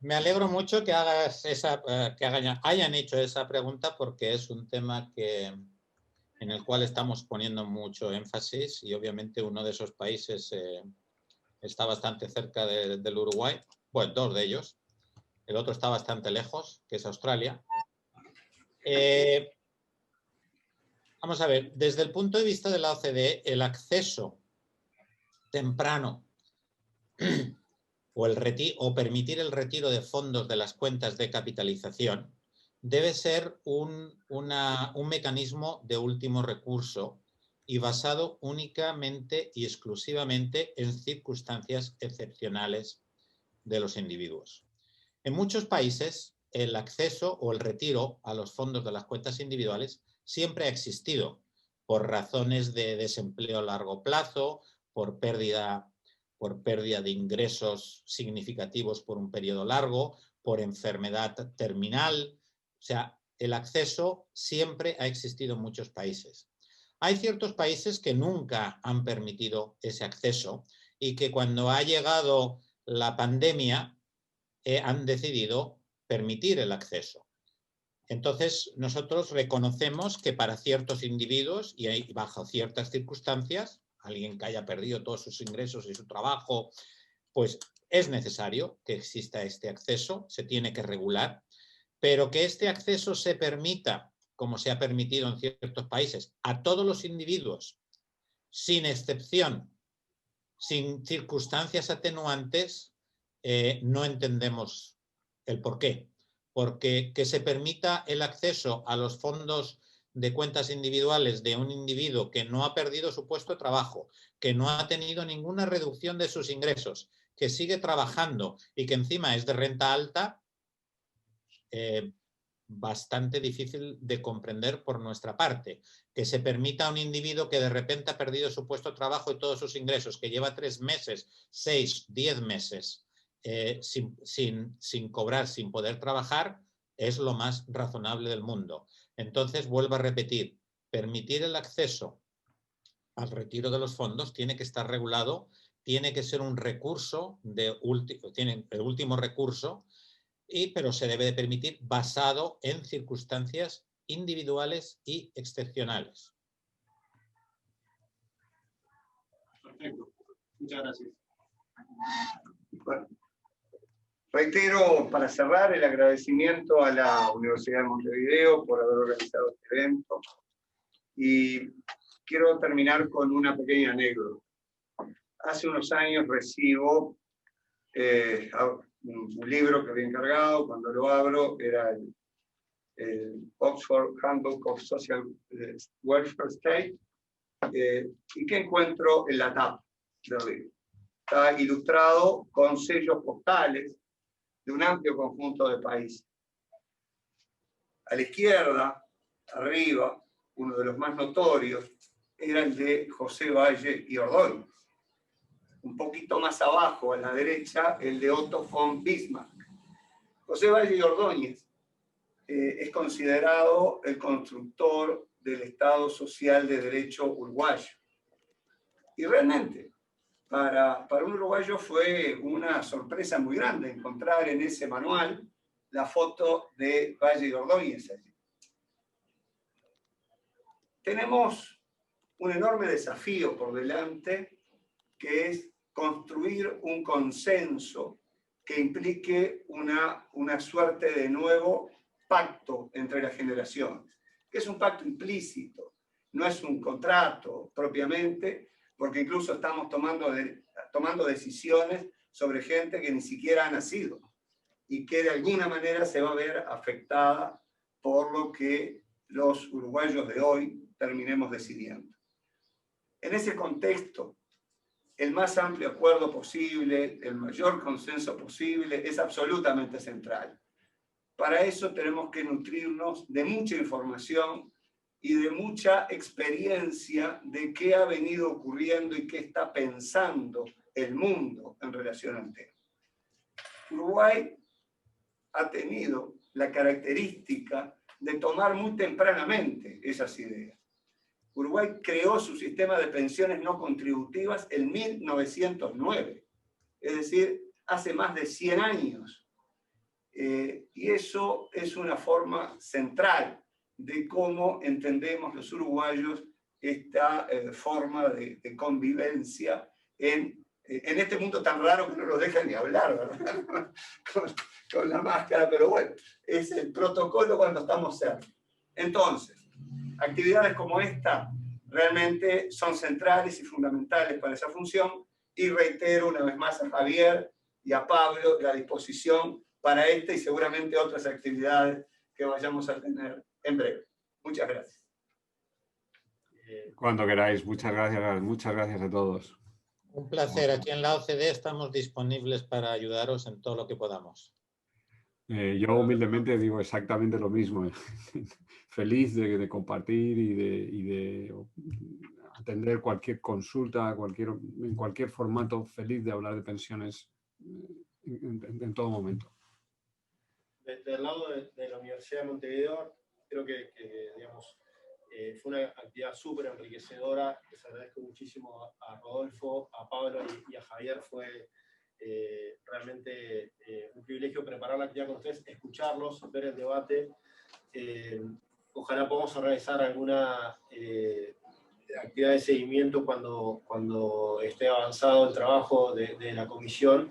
Me alegro mucho que hayan hecho esa pregunta porque es un tema en el cual estamos poniendo mucho énfasis y obviamente uno de esos países está bastante cerca del Uruguay, bueno, dos de ellos, el otro está bastante lejos, que es Australia. Vamos a ver, desde el punto de vista de la OCDE, el acceso temprano o permitir el retiro de fondos de las cuentas de capitalización debe ser un mecanismo de último recurso y basado únicamente y exclusivamente en circunstancias excepcionales de los individuos. En muchos países, el acceso o el retiro a los fondos de las cuentas individuales siempre ha existido por razones de desempleo a largo plazo, por pérdida de ingresos significativos por un periodo largo, por enfermedad terminal. O sea, el acceso siempre ha existido en muchos países. Hay ciertos países que nunca han permitido ese acceso y que cuando ha llegado la pandemia han decidido permitir el acceso. Entonces, nosotros reconocemos que para ciertos individuos y bajo ciertas circunstancias, alguien que haya perdido todos sus ingresos y su trabajo, pues es necesario que exista este acceso, se tiene que regular, pero que este acceso se permita, como se ha permitido en ciertos países, a todos los individuos, sin excepción, sin circunstancias atenuantes, no entendemos el porqué. Porque que se permita el acceso a los fondos de cuentas individuales de un individuo que no ha perdido su puesto de trabajo, que no ha tenido ninguna reducción de sus ingresos, que sigue trabajando y que encima es de renta alta, bastante difícil de comprender por nuestra parte. Que se permita a un individuo que de repente ha perdido su puesto de trabajo y todos sus ingresos, que lleva 3 meses, 6, 10 meses sin cobrar, sin poder trabajar, es lo más razonable del mundo. Entonces, vuelvo a repetir, permitir el acceso al retiro de los fondos tiene que estar regulado, tiene que ser un recurso, tiene el último recurso, pero se debe de permitir basado en circunstancias individuales y excepcionales. Perfecto. Muchas gracias. Bueno, reitero, para cerrar, el agradecimiento a la Universidad de Montevideo por haber organizado este evento. Y quiero terminar con una pequeña anécdota. Hace unos años recibo un libro que había encargado. Cuando lo abro era el Oxford Handbook of Social Welfare State, y que encuentro en la tapa del libro. Está ilustrado con sellos postales de un amplio conjunto de países. A la izquierda, arriba, uno de los más notorios, era el de José Valle y Ordóñez. Un poquito más abajo, a la derecha, el de Otto von Bismarck. José Valle y Ordóñez es considerado el constructor del Estado Social de Derecho uruguayo. Y realmente, para un uruguayo fue una sorpresa muy grande encontrar en ese manual la foto de Valle y Ordóñez allí. Tenemos un enorme desafío por delante, que es construir un consenso que implique una suerte de nuevo pacto entre las generaciones, que es un pacto implícito, no es un contrato propiamente, porque incluso estamos tomando decisiones sobre gente que ni siquiera ha nacido y que de alguna manera se va a ver afectada por lo que los uruguayos de hoy terminemos decidiendo. En ese contexto, el más amplio acuerdo posible, el mayor consenso posible, es absolutamente central. Para eso tenemos que nutrirnos de mucha información y de mucha experiencia de qué ha venido ocurriendo y qué está pensando el mundo en relación al tema. Uruguay ha tenido la característica de tomar muy tempranamente esas ideas. Uruguay creó su sistema de pensiones no contributivas en 1909, es decir, hace más de 100 años. Y eso es una forma central de cómo entendemos los uruguayos esta forma de convivencia en este mundo tan raro que no nos dejan ni hablar, ¿verdad? con la máscara, pero bueno, es el protocolo cuando estamos cerca. Entonces, actividades como esta realmente son centrales y fundamentales para esa función, y reitero una vez más a Javier y a Pablo la disposición para esta y seguramente otras actividades que vayamos a tener en breve. Muchas gracias. Cuando queráis, muchas gracias a todos. Un placer. Aquí en la OCDE estamos disponibles para ayudaros en todo lo que podamos. Yo humildemente digo exactamente lo mismo. Feliz de compartir y de atender cualquier consulta, en cualquier formato, feliz de hablar de pensiones en todo momento. Desde el lado de la Universidad de Montevideo, creo que digamos, fue una actividad súper enriquecedora. Les agradezco muchísimo a Rodolfo, a Pablo y a Javier. Fue realmente un privilegio preparar la actividad con ustedes, escucharlos, ver el debate. Ojalá podamos organizar alguna actividad de seguimiento cuando esté avanzado el trabajo de la comisión.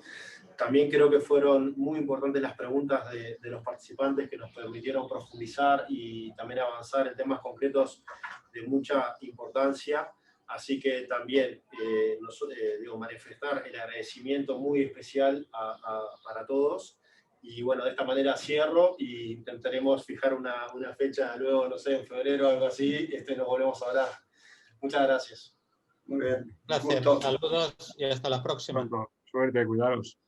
También creo que fueron muy importantes las preguntas de los participantes, que nos permitieron profundizar y también avanzar en temas concretos de mucha importancia. Así que también manifestar el agradecimiento muy especial para todos. Y bueno, de esta manera cierro y intentaremos fijar una fecha luego, no sé, en febrero o algo así, nos volvemos a hablar. Muchas gracias. Muy bien. Un placer. Saludos y hasta la próxima. Pronto. Suerte, cuidaros.